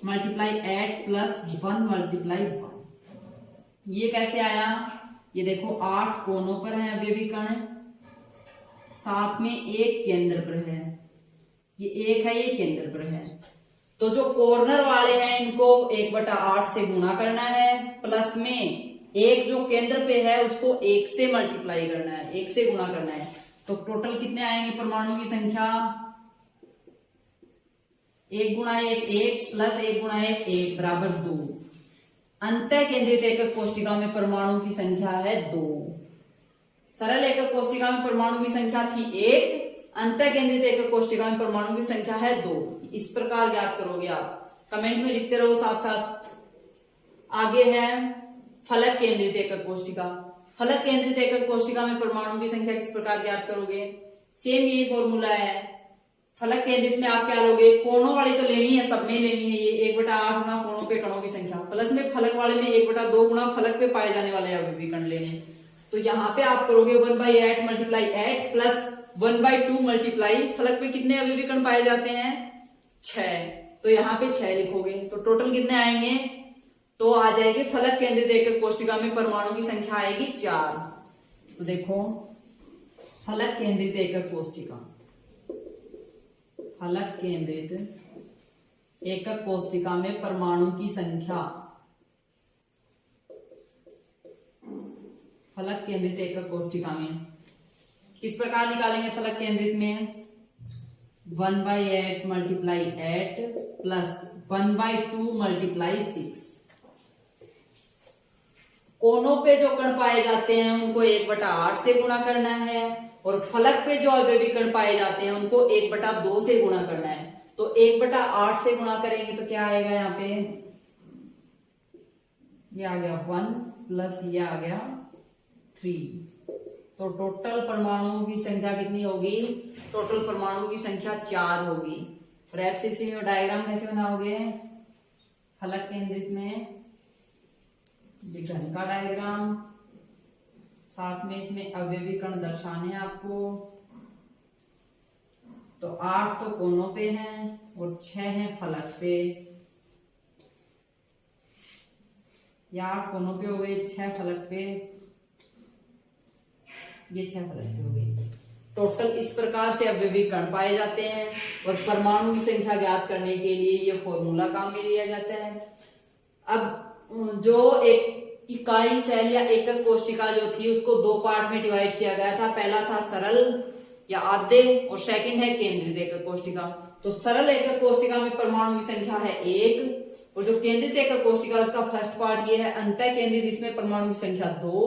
Speaker 1: मल्टीप्लाई 8 प्लस 1 मल्टीप्लाई 1। ये कैसे आया, ये देखो 8 कोनों पर है अवयवी कण, साथ में एक केंद्र पर है, ये एक है, ये केंद्र पर है। तो जो कॉर्नर वाले हैं इनको 1/8 से गुणा करना है, प्लस में एक जो केंद्र पे है उसको 1 से मल्टीप्लाई करना है, 1 से गुणा करना है। तो टोटल कितने आएंगे परमाणु की संख्या, 1 गुणा 1 1 प्लस 1 गुणा 1 1 बराबर 2। अंतः केंद्रित एकक कोष्टिका में परमाणु की संख्या है 2। सरल एकक कोष्टिका में परमाणु की संख्या थी 1, अंतः केंद्रित एकक कोष्टिका में परमाणु की संख्या है 2। इस प्रकार ज्ञात करोगे आप, कमेंट में लिखते रहो साथ साथ। आगे है फलक केंद्रित एकक कोष्टिका। फलक केंद्रित एकक कोष्टिका में परमाणु की संख्या किस प्रकार ज्ञात करोगे, सेम यही फॉर्मूला है। फलक केंद्रित में आप क्या लोगे, कोणों वाली तो लेनी है, सब में लेनी है, ये 1/8 गुना कोणों पे कणों की संख्या, प्लस में फलक वाले में 1/2 गुना फलक पे पाए जाने वाले अवयवी कण लेने। तो यहाँ पे आप करोगे 1/8 मल्टीप्लाई 8 प्लस 1/2 मल्टीप्लाई, फलक पे कितने अवयवी कण पाए जाते हैं, 6, तो यहाँ पे 6 लिखोगे। तो टोटल कितने आएंगे, तो आ जाएगी फलक केंद्रित एकक कोशिका में परमाणु की संख्या आएगी 4। तो देखो फलक केंद्रित एकक कोशिका, फलक केंद्रित एकक कोशिका में परमाणु की संख्या, फलक केंद्रित एकक कोशिका में किस प्रकार निकालेंगे, फलक केंद्रित में 1/8 मल्टीप्लाई 8 प्लस 1/2 मल्टीप्लाई 6। कोनों पे जो कण पाए जाते हैं उनको 1/8 से गुणा करना है, और फलक पे जो अवयवी कण पाए जाते हैं उनको 1/2 से गुणा करना है। तो 1/8 से गुणा करेंगे तो क्या आएगा, यहाँ पे ये आ गया 1 प्लस ये आ गया 3। तो टोटल परमाणुओं की संख्या कितनी होगी, टोटल परमाणु की संख्या 4 होगी। और एफसीसी में डायग्राम कैसे बनाओगे, फलक केंद्रित में घन का डायग्राम, साथ में इसमें अवयवी कण दर्शाने हैं आपको। तो 8 तो कोनों पे हैं और 6 हैं फलक पे, या 8 कोनों पे हो गए, 6 फलक पे, ये 6 फलक पे हो गए। टोटल इस प्रकार से अवयवी कण पाए जाते हैं, और परमाणु की संख्या ज्ञात करने के लिए ये फॉर्मूला काम में लिया जाता है। अब जो एक इकाई सेल या एकक कोशिका जो थी उसको 2 पार्ट में डिवाइड किया गया था। पहला था सरल या आद्य, और सेकंड है केंद्रित एकक कोशिका। तो सरल एकक कोशिका में परमाणु की संख्या है 1, और जो केंद्रित एकक कोशिका उसका फर्स्ट पार्ट ये है अंतः केंद्रित, इसमें परमाणु की संख्या 2,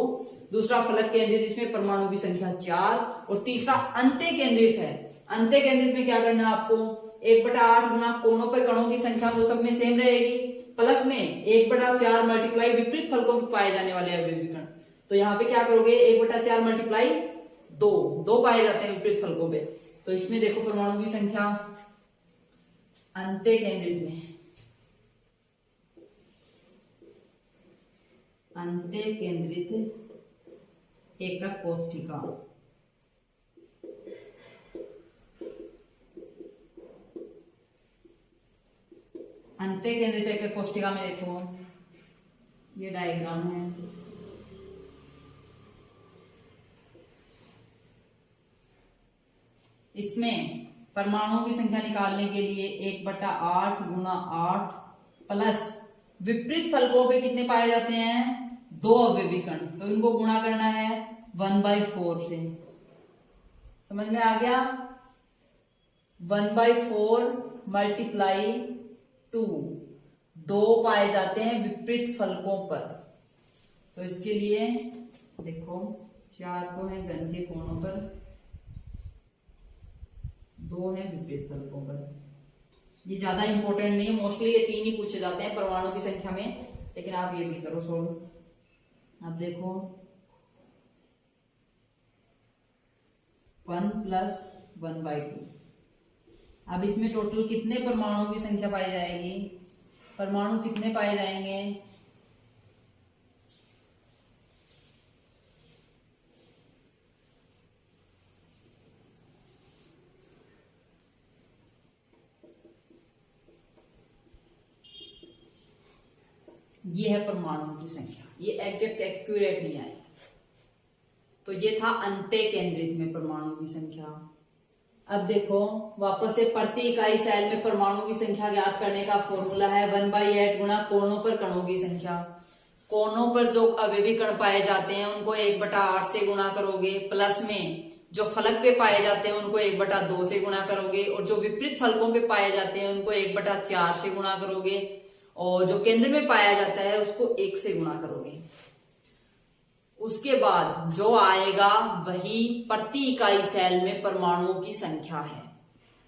Speaker 1: दूसरा फलक केंद्रित इसमें परमाणु की संख्या 4, और तीसरा अंत्य केंद्रित है अंत्य केंद्रित में क्या करना है आपको, 1/8 गुना कोणों पर कणों की संख्या तो सब में सेम रहेगी, प्लस में 1/4 मल्टीप्लाई विपरीत फलकों में पाए जाने वाले अवयवी कण। तो यहाँ पे क्या करोगे, 1/4 मल्टीप्लाई 2 पाए जाते हैं विपरीत फलकों पे। तो इसमें देखो परमाणु की संख्या अंत्य केंद्रित में, अंत्य केंद्रित एकक कोष्ठिका, अंत्य केंद्रित एकक कोष्ठिका में देखो ये डायग्राम है, इसमें परमाणुओं की संख्या निकालने के लिए 1/8 गुना 8 प्लस विपरीत फलकों पे कितने पाए जाते हैं, 2 अवयवी कण, तो इनको गुणा करना है 1/4 से। समझ में आ गया, 1/4 मल्टीप्लाई 2 पाए जाते हैं विपरीत फलकों पर। तो इसके लिए देखो 4 को है घन के कोणों पर, 2 है विपरीत फलकों पर। ये ज्यादा इंपॉर्टेंट नहीं है, मोस्टली ये 3 ही पूछे जाते हैं परमाणु की संख्या में, लेकिन आप ये भी करो सोल्व। अब देखो 1 + 1/2। अब इसमें टोटल कितने परमाणुओं की संख्या पाई जाएगी, परमाणु कितने पाए जाएंगे, ये है परमाणुओं की संख्या। ये एग्जैक्ट एक्यूरेट नहीं आई। तो ये था अंत्य केंद्रित में परमाणु की संख्या। अब देखो वापस से प्रति इकाई सेल में परमाणु की संख्या ज्ञात करने का फॉर्मूला है 1/8 गुना कोणों पर कणों की संख्या। कोणों पर जो अवयवी कण पाए जाते हैं उनको 1/8 से गुणा करोगे, प्लस में जो फलक पे पाए जाते हैं उनको 1/2 से गुणा करोगे, और जो विपरीत फलकों पे पाए जाते हैं उनको 1/4 से गुणा करोगे, और जो केंद्र में पाया जाता है उसको 1 से गुणा करोगे। उसके बाद जो आएगा वही प्रति इकाई सेल में परमाणुओं की संख्या है।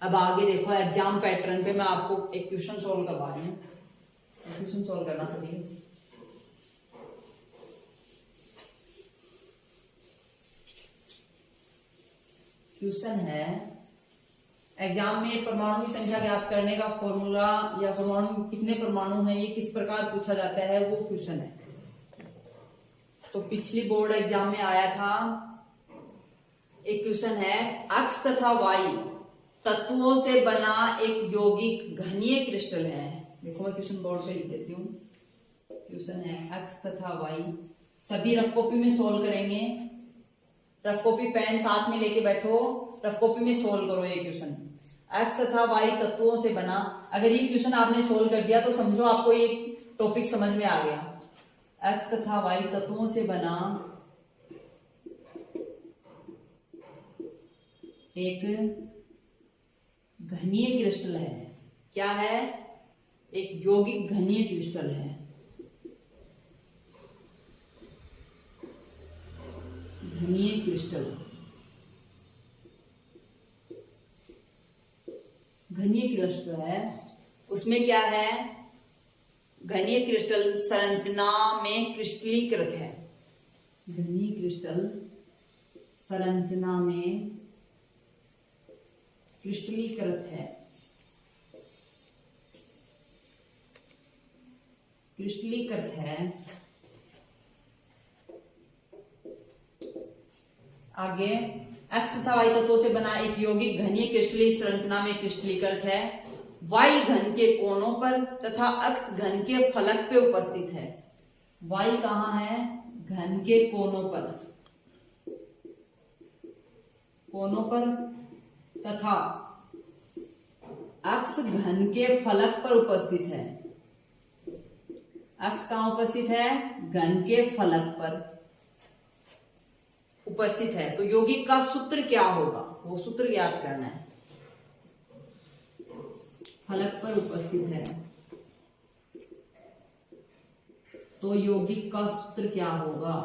Speaker 1: अब आगे देखो एग्जाम पैटर्न पे मैं आपको एक क्वेश्चन सोल्व करवा रही हूँ, क्वेश्चन सोल्व करना सभी। क्वेश्चन है एग्जाम में परमाणु की संख्या ज्ञात करने का फॉर्मूला या परमाणु कितने परमाणु हैं ये किस प्रकार पूछा जाता है, वो क्वेश्चन है। तो पिछली बोर्ड एग्जाम में आया था एक क्वेश्चन है, एक्स तथा वाई तत्वों से बना एक यौगिक घनीय क्रिस्टल है। देखो मैं क्वेश्चन बोर्ड पे लिख देती हूँ। क्वेश्चन है एक्स तथा वाई, सभी रफ कॉपी में सोल्व करेंगे। रफ कॉपी पेन साथ में लेके बैठो, रफ कॉपी में सोल्व करो ये क्वेश्चन। एक्स तथा वाई तत्वों से बना, अगर ये क्वेश्चन आपने सोल्व कर दिया तो समझो आपको ये टॉपिक समझ में आ गया। एक्स तथा वाई तत्वों से बना एक घनीय क्रिस्टल है। क्या है, एक यौगिक घनीय क्रिस्टल है। घनीय क्रिस्टल, घनीय क्रिस्टल है, उसमें क्या है, घनीय क्रिस्टल संरचना में क्रिस्टलीकृत है। घनीय क्रिस्टल संरचना में क्रिस्टलीकृत है, क्रिस्टलीकृत है। आगे एक्स तथा वाई तत्वों से बना एक यौगिक घनीय क्रिस्टलीय संरचना में क्रिस्टलीकृत है। वाई घन के कोनों पर तथा अक्ष घन के फलक पे उपस्थित है। वाई कहाँ है, घन के कोनों पर, कोनों पर तथा अक्ष घन के फलक पर उपस्थित है। अक्ष कहाँ उपस्थित है, घन के फलक पर उपस्थित है। तो यौगिक का सूत्र क्या होगा, वो सूत्र याद करना है। फलक पर उपस्थित है तो यौगिक का सूत्र क्या होगा।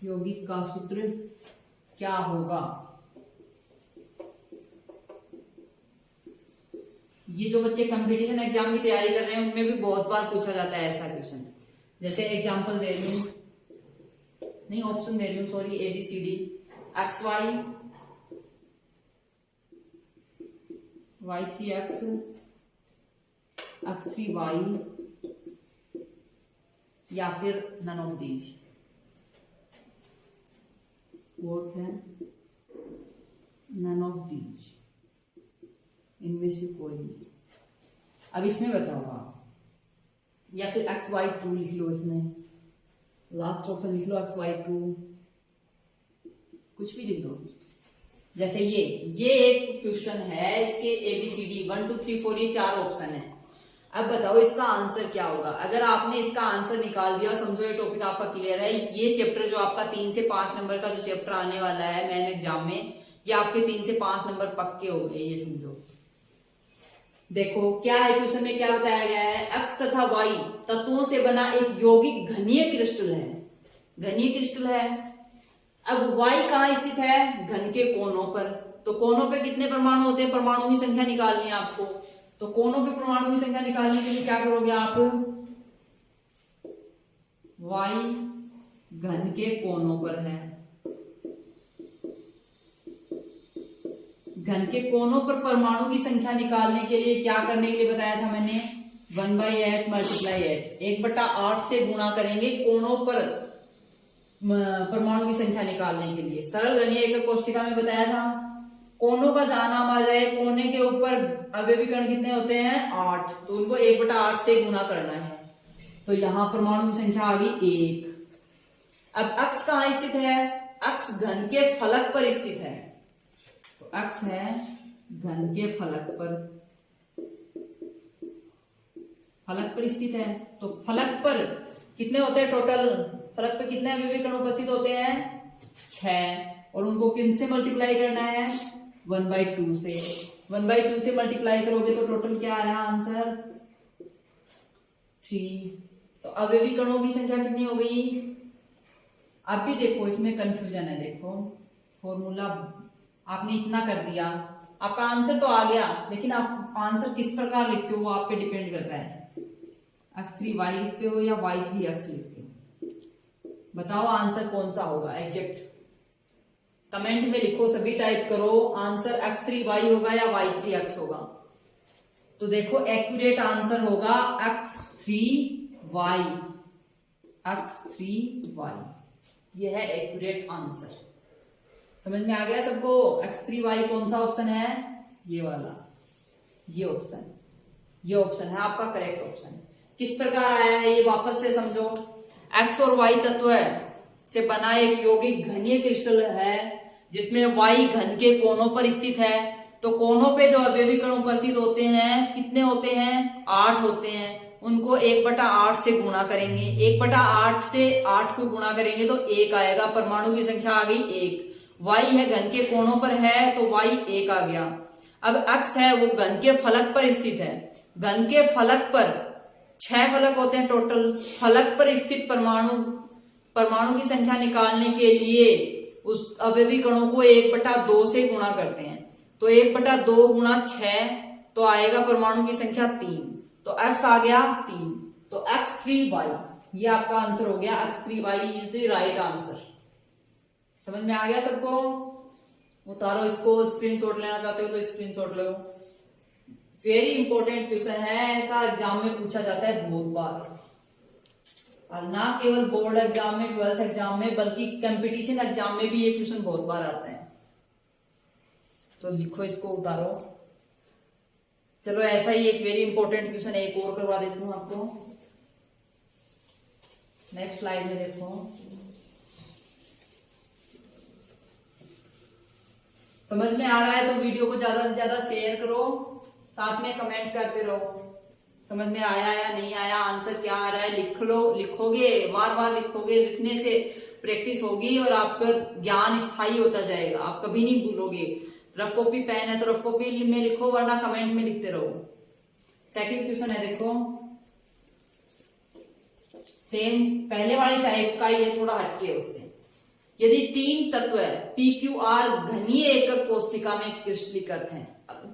Speaker 1: यौगिक का सूत्र क्या होगा। ये जो बच्चे कंपटीशन एग्जाम की तैयारी कर रहे हैं उनमें भी बहुत बार पूछा जाता है ऐसा क्वेश्चन। जैसे एग्जांपल दे रही हूं, नहीं ऑप्शन दे रही हूं, sorry, ABCD, XY, Y3X, X3Y या फिर नन ऑफ दीज। फोर्थ है नन ऑफ दीज, इनमें से कोई नहीं। अब इसमें बताओ आप, या फिर XY2 लिख लो, इसमें लास्ट ऑप्शन लिख लो XY2, कुछ भी लिख दो। जैसे ये एक क्वेश्चन है, इसके ABCD 1 2 3 4 ये 4 ऑप्शन है। अब बताओ इसका आंसर क्या होगा। अगर आपने इसका आंसर निकाल दिया, समझो ये टॉपिक आपका क्लियर है। ये चैप्टर जो आपका 3 से 5 नंबर का जो चैप्टर आने वाला है मेन एग्जाम में, ये आपके 3 से 5 नंबर पक्के हो गए, ये समझो। देखो क्या है क्वेश्चन में, क्या बताया गया है, X तथा Y तत्वों से बना एक यौगिक घनीय क्रिस्टल है। घनीय क्रिस्टल है। अब Y कहाँ स्थित है, घन के कोनों पर। तो कोनों पे कितने परमाणु होते हैं, परमाणु की संख्या निकालनी है आपको। तो कोनों पे परमाणु की संख्या निकालने के लिए क्या करोगे आप, Y घन के कोनों पर है। घन के कोनों पर परमाणु की संख्या निकालने के लिए क्या करने के लिए बताया था मैंने, 1/8 × 8, 1/8 से गुणा करेंगे कोनों पर परमाणु की संख्या निकालने के लिए। सरल घनीय एकक कोष्ठिका में बताया था, कोनों का जहां नाम आ जाए, कोने के ऊपर अवयवी कण कितने होते हैं, 8, तो उनको 1/8 से गुणा करना है। तो यहां परमाणु की संख्या आ गई 1। अब X कहां स्थित है, X घन के फलक पर स्थित है। तो X है घन के फलक पर, फलक पर स्थित है। तो फलक पर कितने होते हैं टोटल, फलक पर कितने अवयवी कण उपस्थित होते हैं, 6, और उनको किन से मल्टीप्लाई करना है, 1/2 से। 1/2 से मल्टीप्लाई करोगे तो टोटल क्या आया आंसर, 3। तो अवयवी कणों की संख्या कितनी हो गई। अब भी देखो इसमें कंफ्यूजन है, देखो फॉर्मूला आपने इतना कर दिया, आपका आंसर तो आ गया, लेकिन आप आंसर किस प्रकार लिखते हो वो आप पे डिपेंड करता है। X3Y लिखते हो या Y3X लिखते हो, बताओ आंसर कौन सा होगा एग्जैक्ट। कमेंट में लिखो, सभी टाइप करो, आंसर X3Y होगा या Y3X होगा। तो देखो एक्यूरेट आंसर होगा X3Y, X3Y, यह है एक्यूरेट आंसर। समझ में आ गया सबको। X3Y कौन सा ऑप्शन है, ये वाला, ये ऑप्शन है आपका करेक्ट ऑप्शन। किस प्रकार आया है ये वापस से समझो। X और Y तत्व से बना एक यौगिक घनीय क्रिस्टल है जिसमें Y घन के कोनों पर स्थित है। तो कोनों पे जो अवयवी कण उपस्थित होते हैं कितने होते हैं, 8 होते हैं। उनको 1/8 से गुणा करेंगे, 1/8 से 8 को गुणा करेंगे तो 1 आएगा। परमाणु की संख्या आ गई 1। Y है घन के कोनों पर है तो Y 1 आ गया। अब X है वो घन के फलक पर स्थित है। घन के फलक पर 6 फलक होते हैं टोटल। फलक पर स्थित परमाणु की संख्या निकालने के लिए उस अवयवी कणों को 1/2 से गुणा करते हैं। तो 1/2 गुणा 6 तो आएगा परमाणु की संख्या 3। तो X आ गया 3। तो X3Y ये आपका आंसर हो गया। X3Y is the right answer. समझ में आ गया सबको। उतारो इसको, स्क्रीनशॉट लेना चाहते हो तो स्क्रीनशॉट लो। वेरी इंपॉर्टेंट क्वेश्चन है, ऐसा एग्जाम में पूछा जाता है बहुत बार, और ना केवल बोर्ड एग्जाम में, 12th एग्जाम में, बल्कि कंपटीशन एग्जाम में भी ये क्वेश्चन बहुत बार आता है। तो लिखो इसको, उतारो। चलो ऐसा ही एक वेरी इंपॉर्टेंट क्वेश्चन एक और करवा देती हूं आपको। नेक्स्ट स्लाइड में देखो। समझ में आ रहा है तो वीडियो को ज्यादा से ज्यादा शेयर करो, साथ में कमेंट करते रहो। समझ में आया या नहीं आया, आंसर क्या आ रहा है लिख लो। लिखोगे, बार बार लिखोगे, लिखने से प्रैक्टिस होगी और आपका ज्ञान स्थायी होता जाएगा, आप कभी नहीं भूलोगे। रफ कॉपी पेन है तो रफ कॉपी में लिखो, वरना कमेंट में लिखते रहो। सेकंड क्वेश्चन है देखो, सेम पहले वाली टाइप का, ये थोड़ा हटके उससे। यदि 3 तत्व है पी क्यू आर घनीय एकक कोष्ठिका में क्रिस्टलीकृत हैं।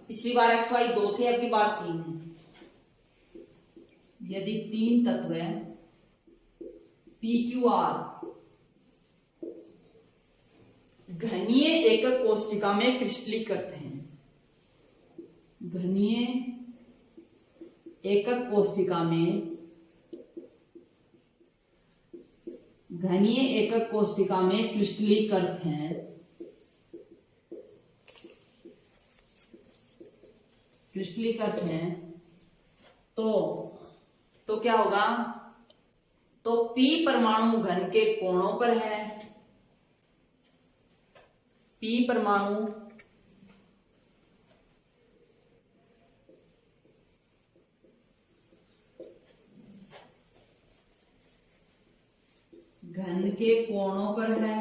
Speaker 1: पिछली बार एक्स वाई 2 थे, अब की बार 3 है। यदि 3 तत्व है पी क्यू आर घनीय एकक कोष्ठिका में क्रिस्टलीकृत हैं, घनीय एकक कोष्ठिका में, घनीय एकक कोष्ठिका में क्रिस्टलीकृत हैं, क्रिस्टलीकृत हैं, तो क्या होगा? तो P परमाणु घन के कोणों पर है, P परमाणु घन के कोणों पर है,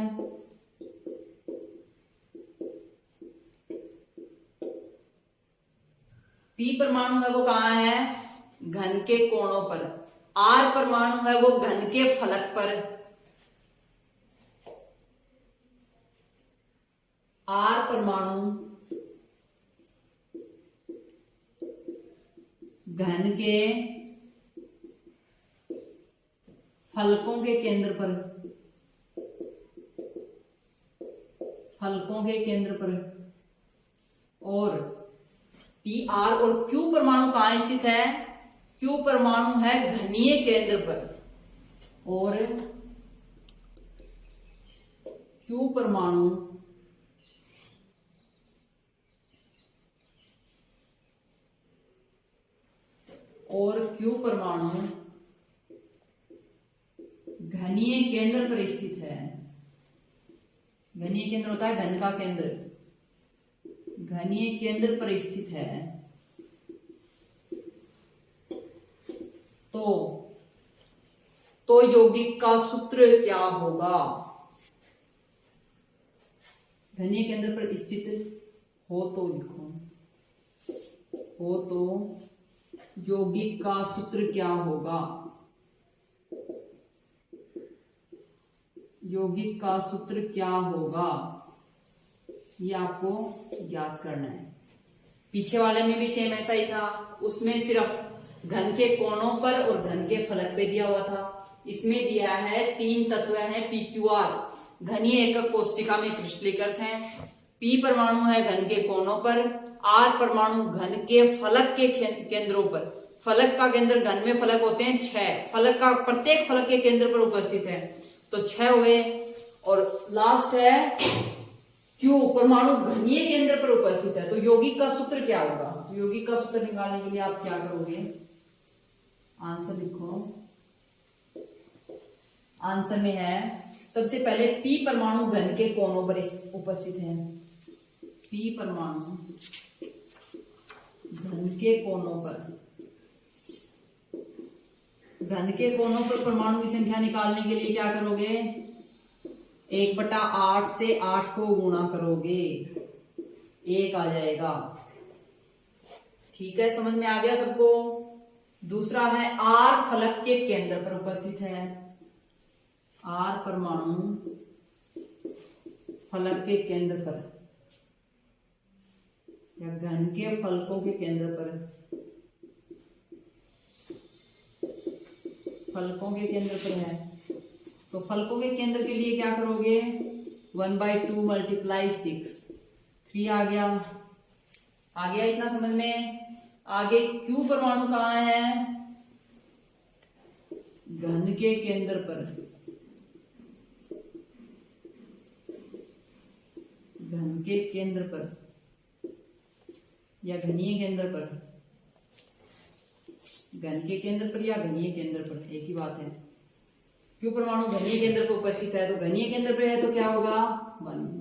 Speaker 1: P परमाणु है वो कहां है? घन के कोणों पर। R परमाणु है वो घन के फलक पर, R परमाणु घन के फलकों के केंद्र पर, फलकों के केंद्र पर। और पी आर और क्यू परमाणु कहां स्थित है? क्यू परमाणु है घनीय केंद्र पर, और क्यू परमाणु घनीय केंद्र पर स्थित है। घनीय केंद्र होता है घन का केंद्र, घनीय केंद्र पर स्थित है। तो यौगिक का सूत्र क्या होगा? घनीय केंद्र पर स्थित हो तो लिखो, हो तो यौगिक का सूत्र क्या होगा? यौगिक का सूत्र क्या होगा, ये आपको ज्ञात करना है। पीछे वाले में भी सेम ऐसा ही था, उसमें सिर्फ घन के कोणों पर और घन के फलक पे दिया हुआ था। इसमें दिया है 3 तत्व हैं पी क्यू आर, घनीय एकक कोष्ठिका में क्रिस्टलीकृत हैं। पी परमाणु है घन के कोणों पर, आर परमाणु घन के फलक के केंद्रों पर। फलक का केंद्र, घन में फलक होते हैं 6, फलक का प्रत्येक फलक के केंद्र पर उपस्थित है, तो 6 हो गए। और लास्ट है क्यू परमाणु घनीय केंद्र पर उपस्थित है। तो यौगिक का सूत्र क्या होगा? तो यौगिक का सूत्र निकालने के लिए आप क्या करोगे? आंसर लिखो। आंसर में है सबसे पहले पी परमाणु घन के कोणों पर उपस्थित है, पी परमाणु घन के कोणों पर। घन के कोणों पर परमाणु की संख्या निकालने के लिए क्या करोगे? 1/8 से 8 को गुणा करोगे, 1 आ जाएगा। ठीक है, समझ में आ गया सबको? दूसरा है आर फलक के केंद्र पर उपस्थित है, आर परमाणु फलक के केंद्र पर या घन के फलकों के केंद्र पर, फलकों के केंद्र पर है। तो फलकों के केंद्र के लिए क्या करोगे? 1/2 × 6, 3 आ गया। आ गया इतना समझ में? आगे क्यू परमाणु कहां है? घन के केंद्र पर, घन के केंद्र पर या घनीय केंद्र पर, घन के केंद्र पर या घनीय केंद्र पर, एक ही बात है। क्यू परमाणु घनीय केंद्र पर उपस्थित है, तो घनीय केंद्र पर है तो क्या होगा? 1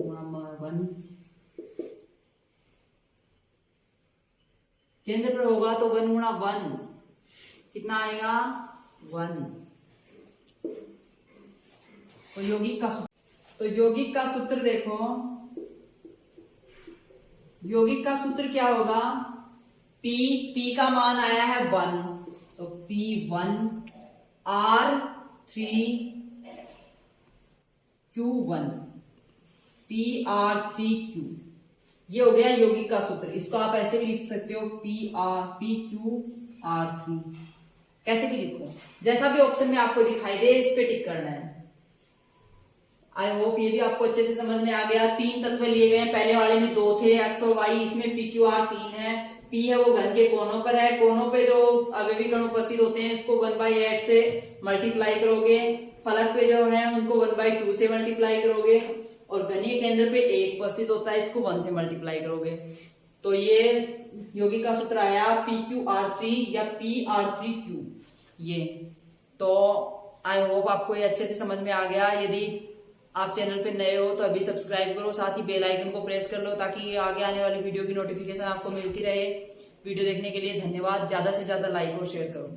Speaker 1: केंद्र पर होगा तो 1 × 1 कितना आएगा? 1। तो यौगिक का सूत्र देखो, यौगिक का सूत्र क्या होगा? P का मान आया है 1, तो P1 R3 Q1 PR3Q। ये हो गया यौगिक का सूत्र। इसको आप ऐसे भी लिख सकते हो PQR3, कैसे भी लिखो, जैसा भी ऑप्शन में आपको दिखाई दे इस पे टिक करना है। आई होप ये भी आपको अच्छे से समझ में आ गया। 3 तत्व लिए गए हैं, पहले वाले में 2 थे X और Y, इसमें PQR 3 है। P है वो घन के कोनों पर है, कोनों पे जो अवयवी कण उपस्थित होते हैं इसको 1/8 से मल्टीप्लाई करोगे, फलक पे जो है उनको 1/2 से मल्टीप्लाई करोगे, और घनीय केंद्र पे 1 उपस्थित होता है, इसको 1 से मल्टीप्लाई करोगे। तो ये यौगिक का सूत्र आया PQR3 या PR3Q। ये तो आई होप आपको ये अच्छे से समझ में आ गया। यदि आप चैनल पे नए हो तो अभी सब्सक्राइब करो, साथ ही बेल आइकन को प्रेस कर लो ताकि आगे आने वाली वीडियो की नोटिफिकेशन आपको मिलती रहे। वीडियो देखने के लिए धन्यवाद। ज्यादा से ज्यादा लाइक और शेयर करो।